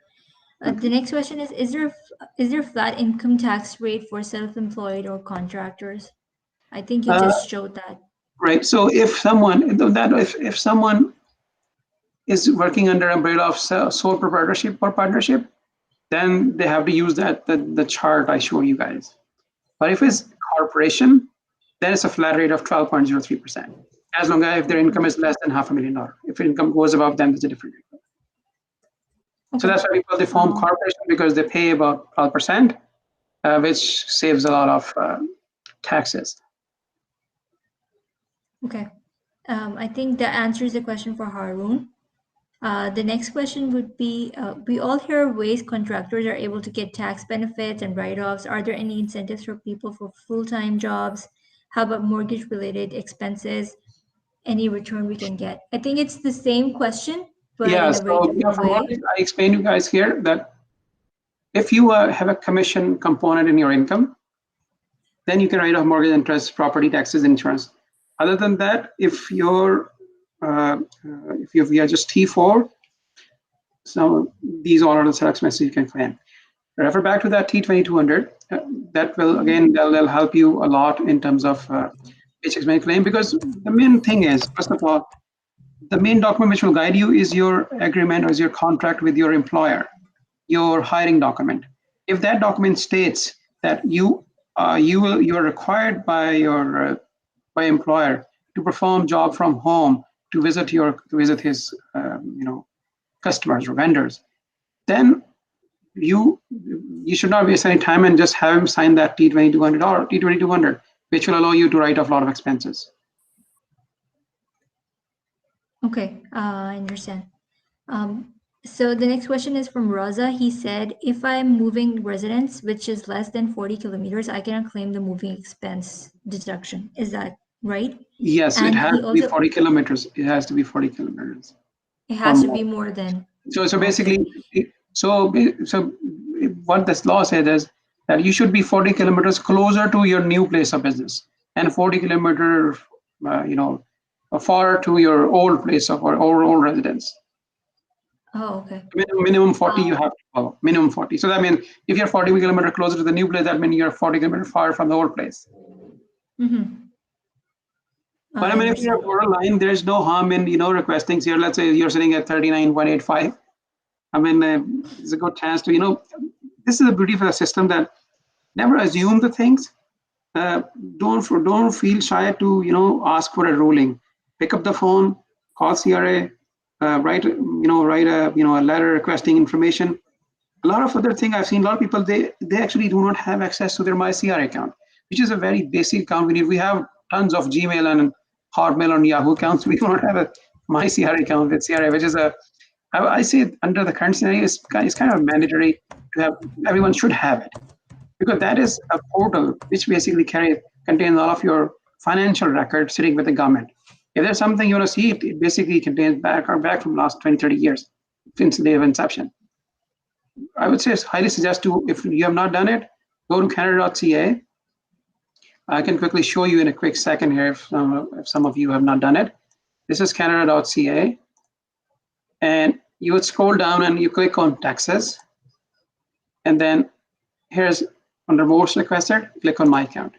Speaker 1: The next question is there flat income tax rate for self-employed or contractors? I think you just showed that.
Speaker 3: Right. So if someone is working under umbrella of sole proprietorship or partnership, then they have to use the chart I show you guys. But if it's corporation, then it's a flat rate of 12.03%. As long as if their income is less than $500,000. If income goes above, then it's a different rate. Okay. So that's why people, they form corporation, because they pay about 12%, which saves a lot of taxes.
Speaker 1: Okay. I think that answers the question for Haroon. The next question would be, we all hear ways contractors are able to get tax benefits and write-offs. Are there any incentives for people for full-time jobs? How about mortgage-related expenses? Any return we can get? I think it's the same question, but in a very different way.
Speaker 3: I explained to you guys here that if you have a commission component in your income, then you can write off mortgage interest, property taxes, insurance. Other than that, if you're if you are just T4, so these all are the select expenses you can claim. Refer back to that T2200. That will, again, they'll help you a lot in terms of which expense claim, because the main thing is, first of all, the main document which will guide you is your agreement or is your contract with your employer, your hiring document. If that document states that you are required by your by employer to perform job from home, to visit his customers or vendors, then you should not waste any time and just have him sign that T2200 or T2200, which will allow you to write off a lot of expenses.
Speaker 1: Okay, I understand. So the next question is from Raza. He said, if I'm moving residence, which is less than 40 kilometers, I cannot claim the moving expense deduction. Is that right?
Speaker 3: Yes,
Speaker 1: and
Speaker 3: it has to be 40 kilometers. It has to be 40 kilometers.
Speaker 1: It has to be more than.
Speaker 3: So basically, so what this law says is that you should be 40 kilometers closer to your new place of business, and 40 kilometers, far to your old place of or old residence.
Speaker 1: Oh, okay.
Speaker 3: Minimum 40 you have to follow. Minimum 40. So that means if you're 40 kilometers closer to the new place, that means you're 40 kilometers far from the old place.
Speaker 1: Mm-hmm.
Speaker 3: But I mean, if you're borderline, there's no harm in requesting here. Let's say you're sitting at 39.85. I mean, it's a good chance to this is the beauty of the system, that never assume the things. Don't feel shy to ask for a ruling. Pick up the phone, call CRA, write a letter requesting information. A lot of other things I've seen, a lot of people, they actually do not have access to their My CRA account, which is a very basic account. We have tons of Gmail and Hotmail and Yahoo accounts. We do not have a My CRA account with CRA, which is I say under the current scenario, it's kind of mandatory to have. Everyone should have it, because that is a portal which basically contains all of your financial records sitting with the government. If there's something you want to see, it basically contains back from last 20, 30 years since the day of inception. I would say it's highly suggest if you have not done it, go to Canada.ca. I can quickly show you in a quick second here if some of you have not done it. This is Canada.ca. And you would scroll down and you click on taxes. And then here's under most requested, click on my account.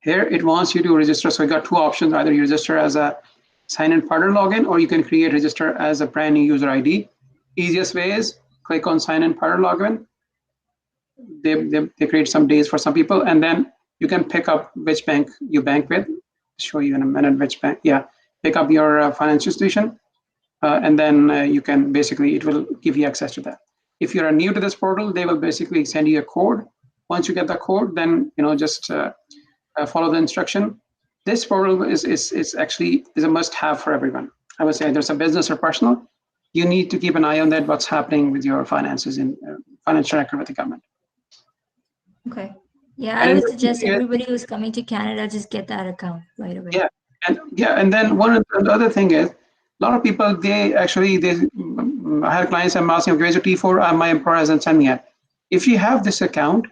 Speaker 3: Here it wants you to register. So you got two options. Either you register as a sign-in partner login, or you can register as a brand new user ID. Easiest way is click on sign-in partner login. They create some days for some people, and then you can pick up which bank you bank with. I'll show you in a minute which bank. Yeah, pick up your financial institution. And then you can it will give you access to that. If you're new to this portal, they will basically send you a code. Once you get the code, then just follow the instruction. This portal is actually a must-have for everyone. I would say there's a business or personal. You need to keep an eye on that. What's happening with your finances in financial record with the government.
Speaker 1: Okay. Yeah, I would suggest everybody who's coming to Canada just get that account right away.
Speaker 3: And then the other thing is, a lot of people they I have clients I'm asking, okay, where's your T4? My employer hasn't sent me yet. If you have this account,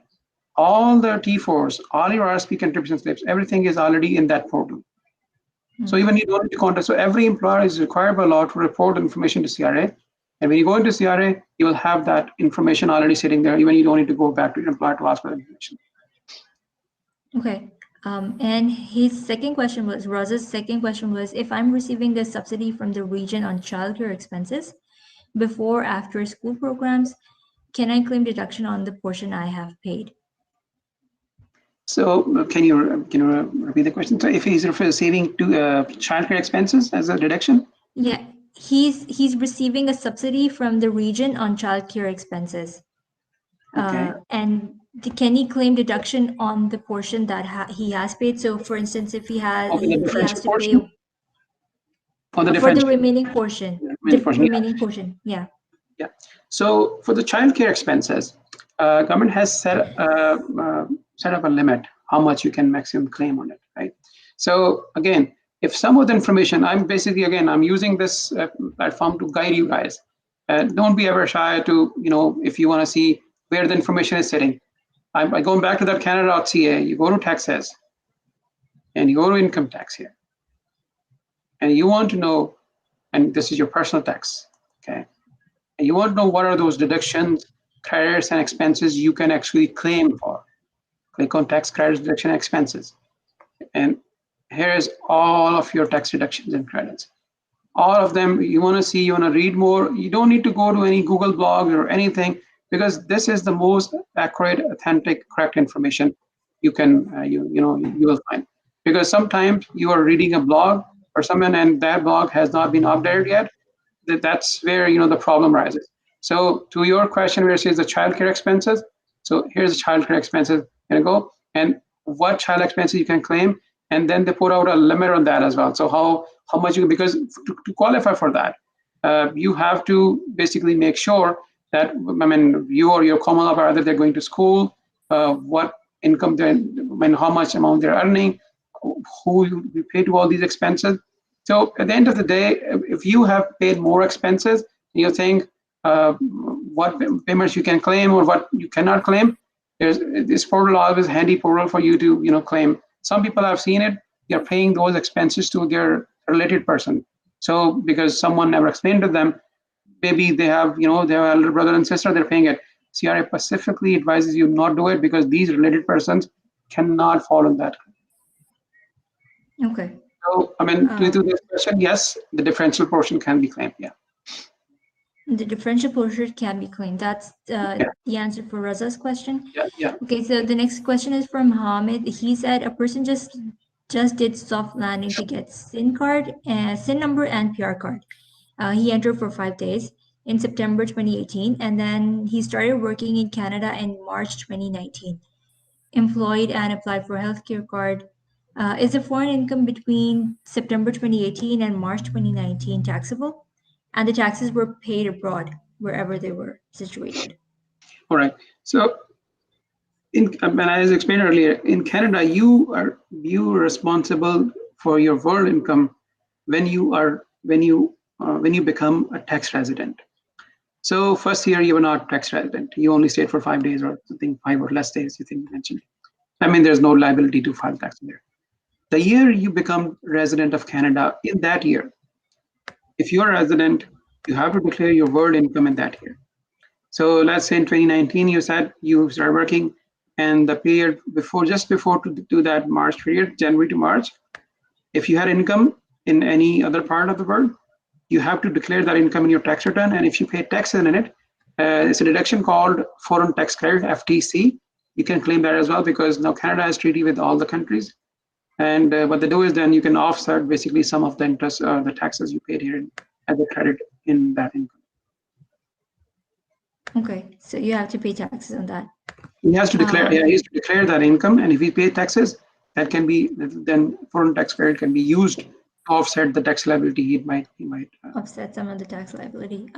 Speaker 3: all the T4s, all your RSP contribution slips, everything is already in that portal. So even you don't need to contact. So every employer is required by law to report information to CRA. And when you go into CRA, you will have that information already sitting there. Even you don't need to go back to your employer to ask for the information.
Speaker 1: Okay. And his second question was, Rosa's second question was, if I'm receiving the subsidy from the region on childcare expenses before or after school programs, can I claim deduction on the portion I have paid?
Speaker 3: So can you repeat the question? So if he's receiving childcare expenses as a deduction?
Speaker 1: Yeah, he's receiving a subsidy from the region on childcare expenses.
Speaker 3: Okay.
Speaker 1: And can he claim deduction on the portion that he has paid? So, for instance, if he has to pay
Speaker 3: on the
Speaker 1: for the remaining portion, remaining portion, yeah.
Speaker 3: Yeah. So for the childcare expenses, government has set up a limit how much you can maximum claim on it, right? So again, if some of the information, I'm using this platform to guide you guys. Don't be ever shy to, if you want to see where the information is sitting. I'm going back to that Canada.ca, you go to taxes, and you go to income tax here. And you want to know, and this is your personal tax, okay? And you want to know what are those deductions, credits, and expenses you can actually claim for. Click on tax credits, deduction, expenses. And here is all of your tax deductions and credits. All of them, you want to see, you want to read more, you don't need to go to any Google blog or anything, because this is the most accurate, authentic, correct information you can, you will find. Because sometimes you are reading a blog or someone and that blog has not been updated yet, that's where the problem rises. So to your question where it says the childcare expenses, so here's the childcare expenses, go and what child expenses you can claim, and then they put out a limit on that as well. So how much you, because to qualify for that, you have to basically make sure that, you or your common law partner, they're going to school, what income how much amount they're earning, who you pay to all these expenses. So at the end of the day, if you have paid more expenses, you think what payments you can claim or what you cannot claim, there's this portal always handy portal for you to claim. Some people have seen it, they're paying those expenses to their related person. So because someone never explained to them, maybe they have they have a little brother and sister, they're paying it. CRA specifically advises you not do it because these related persons cannot fall in that.
Speaker 1: Okay.
Speaker 3: So, to this question, yes, the differential portion can be claimed, yeah.
Speaker 1: The differential portion can be claimed. That's the answer for Raza's question.
Speaker 3: Yeah.
Speaker 1: Okay, so the next question is from Hamid. He said a person just did soft landing to get SIN card, SIN number, and PR card. He entered for 5 days in September 2018, and then he started working in Canada in March 2019. Employed and applied for healthcare card. Is the foreign income between September 2018 and March 2019 taxable? And the taxes were paid abroad, wherever they were situated.
Speaker 3: All right. So, as I explained earlier, in Canada, you are responsible for your world income when you become a tax resident. So first year you were not tax resident. You only stayed for 5 days or something, 5 or less days. You think you mentioned. There's no liability to file tax there. The year you become resident of Canada, in that year, if you're a resident, you have to declare your world income in that year. So let's say in 2019, you said you started working, and the period just before to do that March period, January to March, if you had income in any other part of the world, you have to declare that income in your tax return. And if you pay taxes in it, it's a deduction called Foreign Tax Credit, FTC. You can claim that as well because now Canada has treaty with all the countries. And what they do is then you can offset basically some of the interest, the taxes you paid here as a credit in that income.
Speaker 1: Okay, so you have to pay taxes on that.
Speaker 3: He has to declare. He has to declare that income, and if he pays taxes, that can be then foreign tax credit can be used to offset the tax liability he might
Speaker 1: offset some of the tax liability.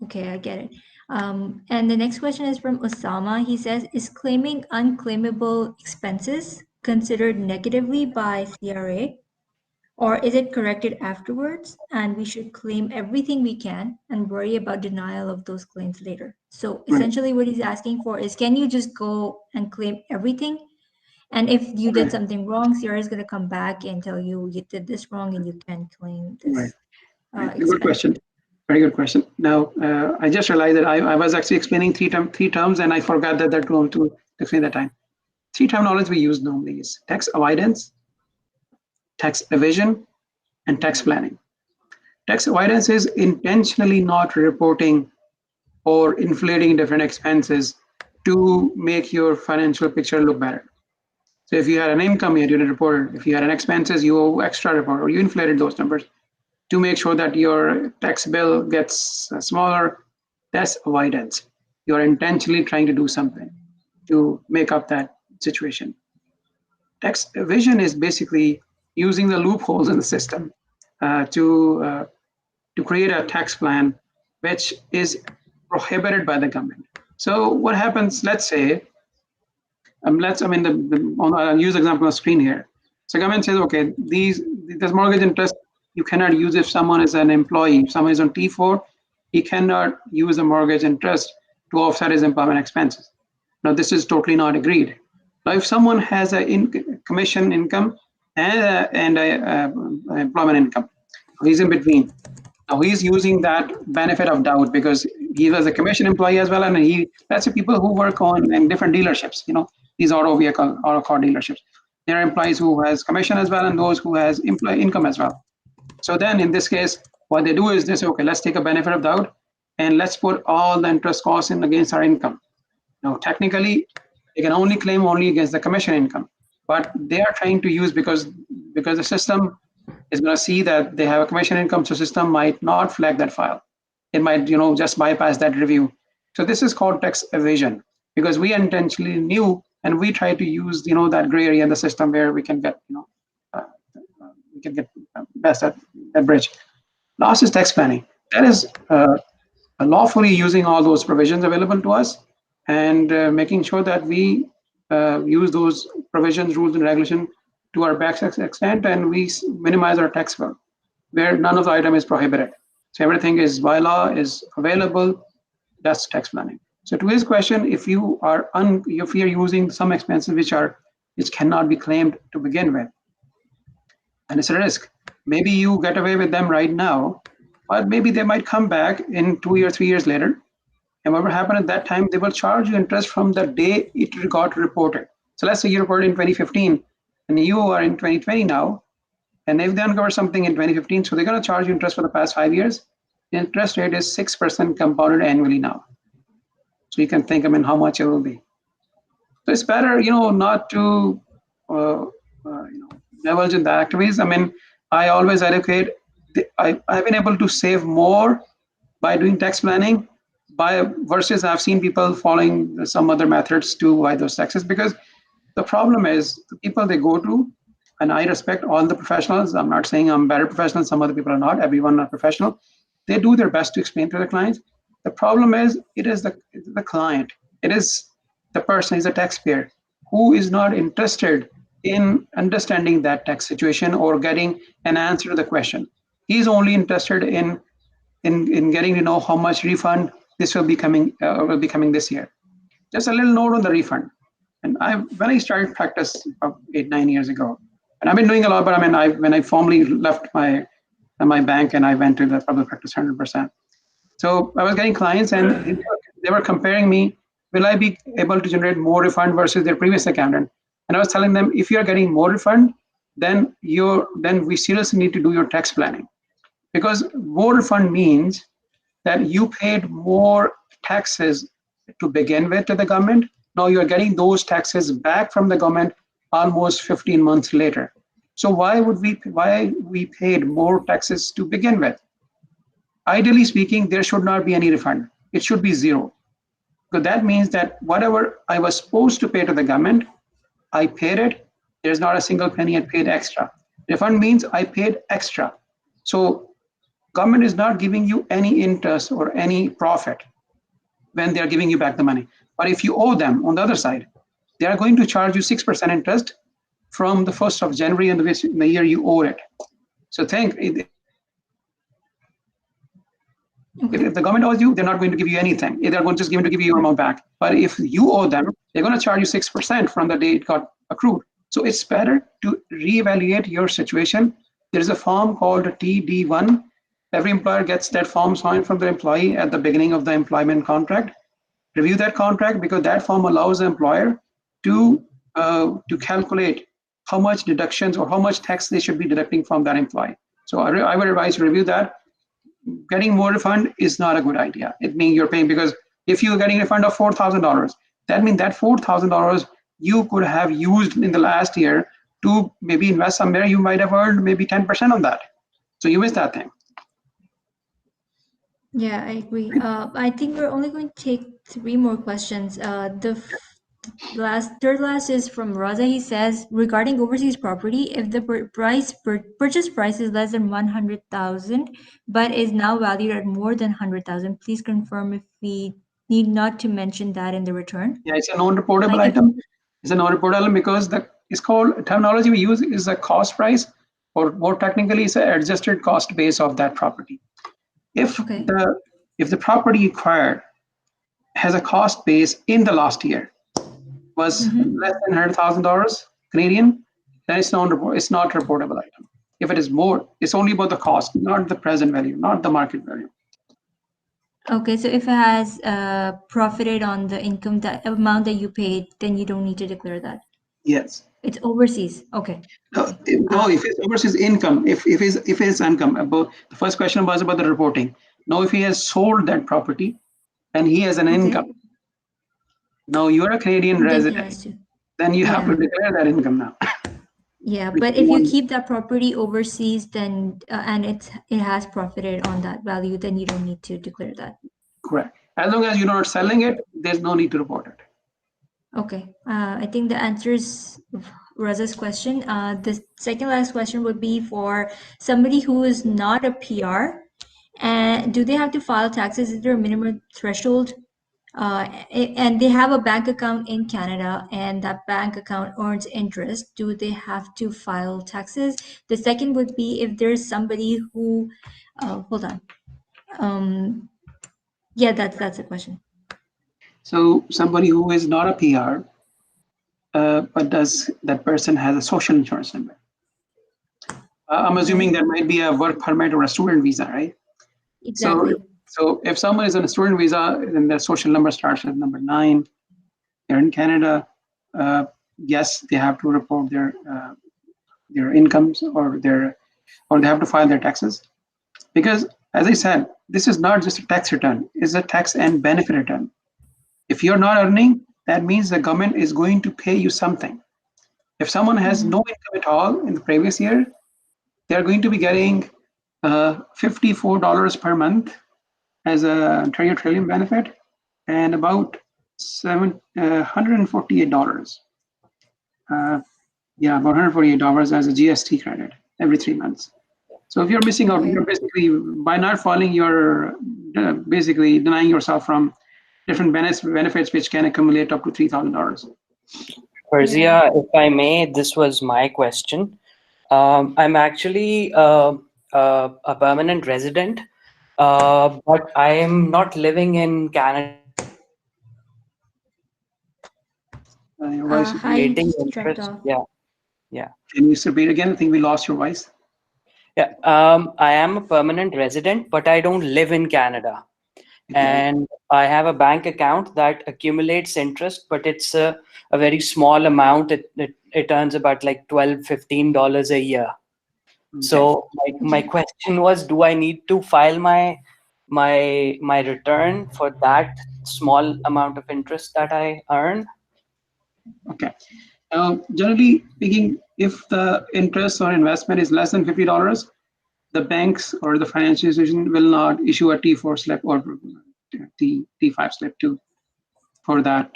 Speaker 1: Okay, I get it. And the next question is from Osama. He says, is claiming unclaimable expenses considered negatively by CRA? Or is it corrected afterwards and we should claim everything we can and worry about denial of those claims later? So essentially what he's asking for is, can you just go and claim everything? And if you did something wrong, CRA is going to come back and tell you you did this wrong and you can claim this
Speaker 3: Good
Speaker 1: expense.
Speaker 3: question. Very good question. Now, I just realized that I was actually explaining three terms and I forgot that term to explain that time. Three terminology we use normally is tax avoidance, tax evasion, and tax planning. Tax avoidance is intentionally not reporting or inflating different expenses to make your financial picture look better. So if you had an income, you didn't report it. If you had an expenses, you owe extra report or you inflated those numbers to make sure that your tax bill gets smaller. That's avoidance. You're intentionally trying to do something to make up that situation. Tax evasion is basically using the loopholes in the system to create a tax plan which is prohibited by the government. So what happens? Let's say, I'll use example on the screen here. So government says, okay, this mortgage interest you cannot use if someone is an employee. If someone is on T4, he cannot use the mortgage interest to offset his employment expenses. Now this is totally not agreed. Now if someone has a commission income and a employment income, he's in between. Now he's using that benefit of doubt because he was a commission employee as well, and that's the people who work in different dealerships. These auto car dealerships. There are employees who has commission as well, and those who has income as well. So then in this case, what they do is they say, okay, let's take a benefit of doubt and let's put all the interest costs in against our income. Now technically, they can only claim against the commission income, but they are trying to use because the system is going to see that they have a commission income, so system might not flag that file. It might, just bypass that review. So this is called tax evasion because we intentionally knew and we try to use, that gray area in the system where we can get, best at that bridge. Last is tax planning. That is lawfully using all those provisions available to us and making sure that we use those provisions, rules, and regulation to our best extent, and we minimize our tax bill where none of the item is prohibited. So everything is by law is available. That's tax planning. So to his question, if you are using some expenses which cannot be claimed to begin with, and it's a risk. Maybe you get away with them right now, but maybe they might come back in 2 or 3 years later. And what will happen at that time, they will charge you interest from the day it got reported. So let's say you reported in 2015 and you are in 2020 now, and if they uncover something in 2015, so they're going to charge you interest for the past 5 years. The interest rate is 6% compounded annually now. So you can think, how much it will be. So it's better, not to, divulge in the activities. I always advocate, I've been able to save more by doing tax planning versus I've seen people following some other methods to avoid those taxes, because the problem is the people they go to, and I respect all the professionals. I'm not saying I'm better professional, some other people are not, everyone are professional. They do their best to explain to the clients. The problem is, it is the client, it is the person, is a taxpayer who is not interested in understanding that tax situation or getting an answer to the question. He's only interested in getting to know how much refund this will be coming this year. Just a little note on the refund. And when I started practice about 8-9 years ago, and I've been doing a lot, but when I formally left my bank and I went to the public practice 100%. So I was getting clients and they were comparing me, will I be able to generate more refund versus their previous accountant? And I was telling them, if you're getting more refund, then we seriously need to do your tax planning. Because more refund means that you paid more taxes to begin with to the government. Now you're getting those taxes back from the government almost 15 months later. So why we paid more taxes to begin with? Ideally speaking, there should not be any refund. It should be zero. So that means that whatever I was supposed to pay to the government, I paid it. There's not a single penny I paid extra. Refund means I paid extra. So government is not giving you any interest or any profit. when they are giving you back the money. But if you owe them on the other side, they are going to charge you 6% interest from the 1st of January in the year you owe it. So think, if the government owes you, they're not going to give you anything. They're going to just give you your amount back. But if you owe them, they're going to charge you 6% from the day it got accrued. So it's better to reevaluate your situation. There is a form called a TD1. Every employer gets that form signed from the employee at the beginning of the employment contract. Review that contract, because that form allows the employer to calculate how much deductions or how much tax they should be deducting from that employee. So I would advise you review that. Getting more refund is not a good idea. It means you're paying, because if you're getting a refund of $4,000, that means that $4,000 you could have used in the last year to maybe invest somewhere. You might have earned maybe 10% on that. So you missed that thing.
Speaker 1: Yeah, I agree. I think we're only going to take 3 more questions. The third last is from Raza. He says, regarding overseas property, if the purchase price is less than 100,000, but is now valued at more than 100,000, please confirm if we need not to mention that in the return.
Speaker 3: Yeah, it's a non-reportable item. It's a non-reportable item because it's called, terminology we use is a cost price, or more technically, it's an adjusted cost base of that property. If the property acquired has a cost base in the last year was less than $100,000 Canadian, then it's not a reportable item. If it is more, it's only about the cost, not the present value, not the market value.
Speaker 1: Okay, so if it has profited on the income, the amount that you paid, then you don't need to declare that.
Speaker 3: Yes.
Speaker 1: It's overseas. Okay.
Speaker 3: No, if it's overseas income, if it's income, about the first question was about the reporting. Now, if he has sold that property and he has an income, now you're a Canadian resident, then you have to declare that income now.
Speaker 1: Yeah, but if you keep that property overseas, then and it has profited on that value, then you don't need to declare that.
Speaker 3: Correct. As long as you're not selling it, there's no need to report it.
Speaker 1: Okay. I think the answers Raza's question. The second last question would be for somebody who is not a PR. And do they have to file taxes? Is there a minimum threshold? And they have a bank account in Canada, and that bank account earns interest. Do they have to file taxes? The second would be if there's somebody who, hold on. Yeah, that's a question.
Speaker 3: So somebody who is not a PR, but that person has a social insurance number. I'm assuming there might be a work permit or a student visa, right?
Speaker 1: Exactly.
Speaker 3: So if someone is on a student visa, then their social number starts at number 9. They're in Canada. Yes, they have to report their incomes, or they have to file their taxes. Because, as I said, this is not just a tax return; it's a tax and benefit return. If you're not earning, that means the government is going to pay you something. If someone has no income at all in the previous year, they're going to be getting $54 per month as a Ontario Trillium benefit, and about $148. About $148 as a GST credit every 3 months. So if you're missing out, you're basically, by not filing, you're basically denying yourself from different benefits which can accumulate up to $3,000.
Speaker 4: Farzia, if I may, this was my question. I'm actually a permanent resident, but I am not living in Canada. Yeah.
Speaker 3: Can you repeat again? I think we lost your voice.
Speaker 4: Yeah, I am a permanent resident, but I don't live in Canada. And I have a bank account that accumulates interest, but it's a very small amount. It earns about like $12-15 a year. So my question was, do I need to file my return for that small amount of interest that I earn?
Speaker 3: Okay. Generally speaking, if the interest on investment is less than $50, the banks or the financial institution will not issue a T4 slip or T5 slip for that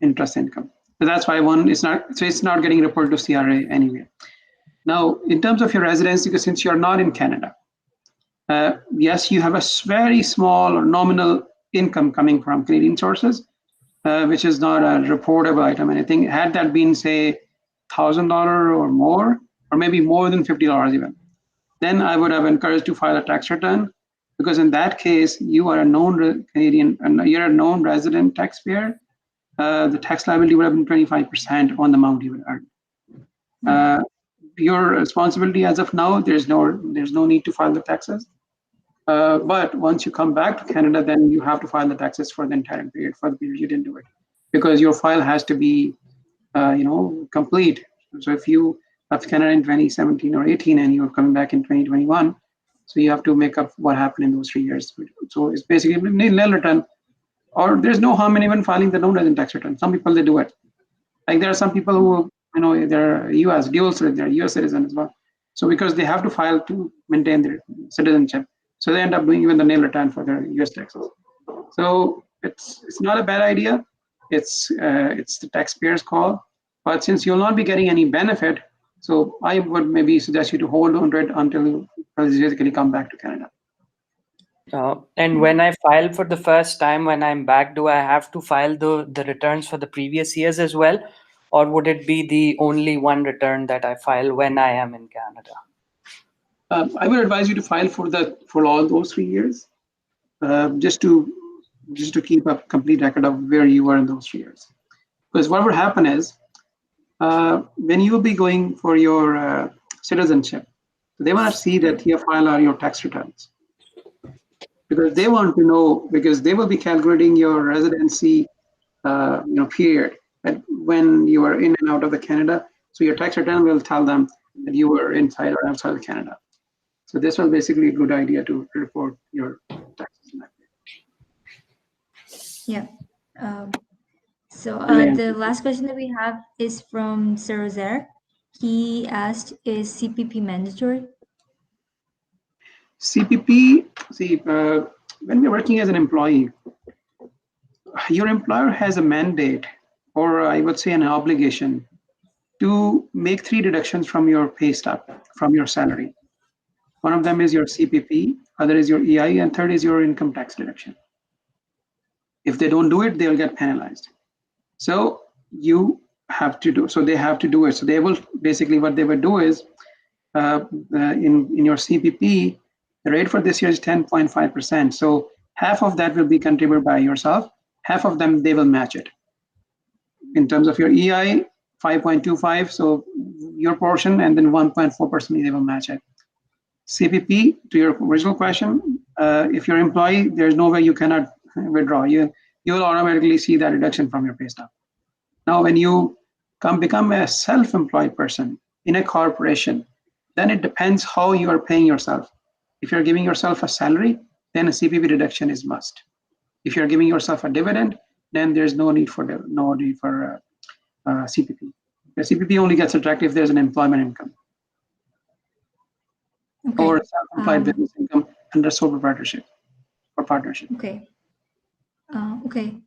Speaker 3: interest income. So that's why it's not getting reported to CRA anyway. Now, in terms of your residency, because since you're not in Canada, yes, you have a very small or nominal income coming from Canadian sources, which is not a reportable item. And I think had that been, say, $1,000 or more, or maybe more than $50 even, then I would have encouraged to file a tax return, because in that case, you are a known Canadian, you're a known resident taxpayer. The tax liability would have been 25% on the amount you would earn. Your responsibility as of now, there's no need to file the taxes. But once you come back to Canada, then you have to file the taxes for the entire period, for the period you didn't do it, because your file has to be, complete. So if you left Canada in 2017 or 18 and you're coming back in 2021, so you have to make up what happened in those 3 years. So it's basically nil return, or there's no harm in even filing the non-resident tax return. Some people, they do it. Like there are some people who, they're US dual citizen, they're US citizen as well. So because they have to file to maintain their citizenship, so they end up doing even the nil return for their US taxes. So it's not a bad idea. It's the taxpayer's call. But since you'll not be getting any benefit, so I would maybe suggest you to hold on to it until you basically come back to Canada.
Speaker 4: And when I file for the first time, when I'm back, do I have to file the returns for the previous years as well? Or would it be the only one return that I file when I am in Canada?
Speaker 3: I would advise you to file for all those 3 years, just to keep a complete record of where you were in those 3 years. Because what would happen is, when you will be going for your citizenship, they want to see that you file your tax returns, because they want to know, because they will be calculating your residency period when you are in and out of the Canada. So your tax return will tell them that you were inside or outside of Canada. So this was basically a good idea to report your taxes.
Speaker 1: Yeah. So the last question that we have is from Sir Roser. He asked, is CPP mandatory?
Speaker 3: CPP, see, when we're working as an employee, your employer has a mandate, or I would say an obligation, to make 3 deductions from your pay stub, from your salary. One of them is your CPP, other is your EI, and third is your income tax deduction. If they don't do it, they'll get penalized. So you have to do, so they have to do it. So they will, basically what they would do is, in your CPP, the rate for this year is 10.5%. So half of that will be contributed by yourself, half of them, they will match it. In terms of your EI, 5.25, so your portion, and then 1.4% they will match it. CPP, to your original question, if you're an employee, there's no way you cannot withdraw. You will automatically see that reduction from your pay stub. Now, when you become a self-employed person in a corporation, then it depends how you are paying yourself. If you're giving yourself a salary, then a CPP deduction is must. If you're giving yourself a dividend, then there's no need for CPP. The CPP only gets subtracted if there's an employment income.
Speaker 1: Okay.
Speaker 3: Or self-employed business income under sole proprietorship or partnership.
Speaker 1: Okay. Okay.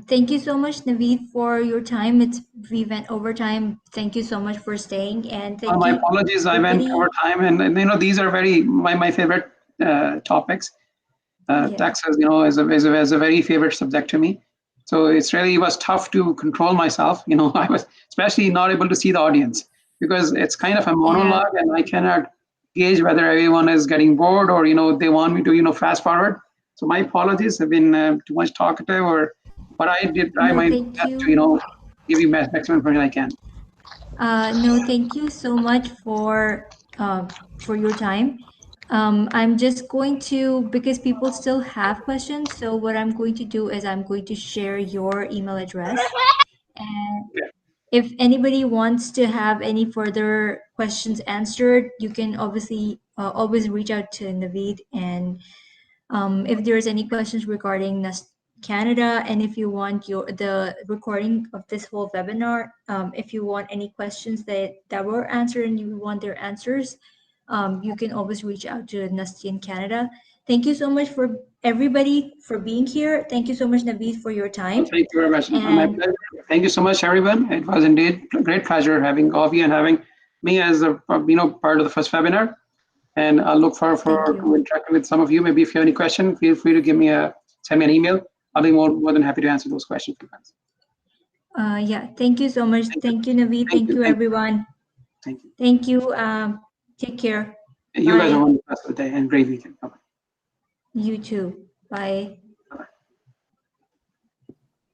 Speaker 1: Thank you so much, Naveed, for your time. We went over time. Thank you so much for staying, and thank
Speaker 3: My
Speaker 1: you.
Speaker 3: apologies, I went over time, and these are very my favorite topics. Taxes, is a very favorite subject to me. So it was tough to control myself. I was especially not able to see the audience, because it's kind of a monologue, and I cannot gauge whether everyone is getting bored or they want me to fast forward. So my apologies, have been too much talkative, but I did try my best to give you maximum information I can.
Speaker 1: No, thank you so much for your time. I'm just going to, because people still have questions, so what I'm going to do is I'm going to share your email address, and if anybody wants to have any further questions answered, you can obviously always reach out to Naveed, and if there's any questions regarding Canada, and if you want the recording of this whole webinar, if you want any questions that were answered and you want their answers, you can always reach out to Nustian Canada. Thank you so much for everybody for being here. Thank you so much, Naveed, for your time.
Speaker 3: Thank you very much. My pleasure. Thank you so much, everyone. It was indeed a great pleasure having all of you and having me as a part of the first webinar. And I look forward to interacting with some of you. Maybe if you have any question, feel free to give me a send me an email. I'll be more than happy to answer those questions for you guys.
Speaker 1: Yeah, thank you so much. Thank you, Naveed. Thank you, everyone.
Speaker 3: Thank you.
Speaker 1: Thank you. Take care.
Speaker 3: You guys
Speaker 1: Bye.
Speaker 3: have a wonderful rest of the day and great weekend. Bye-bye.
Speaker 1: You too. Bye.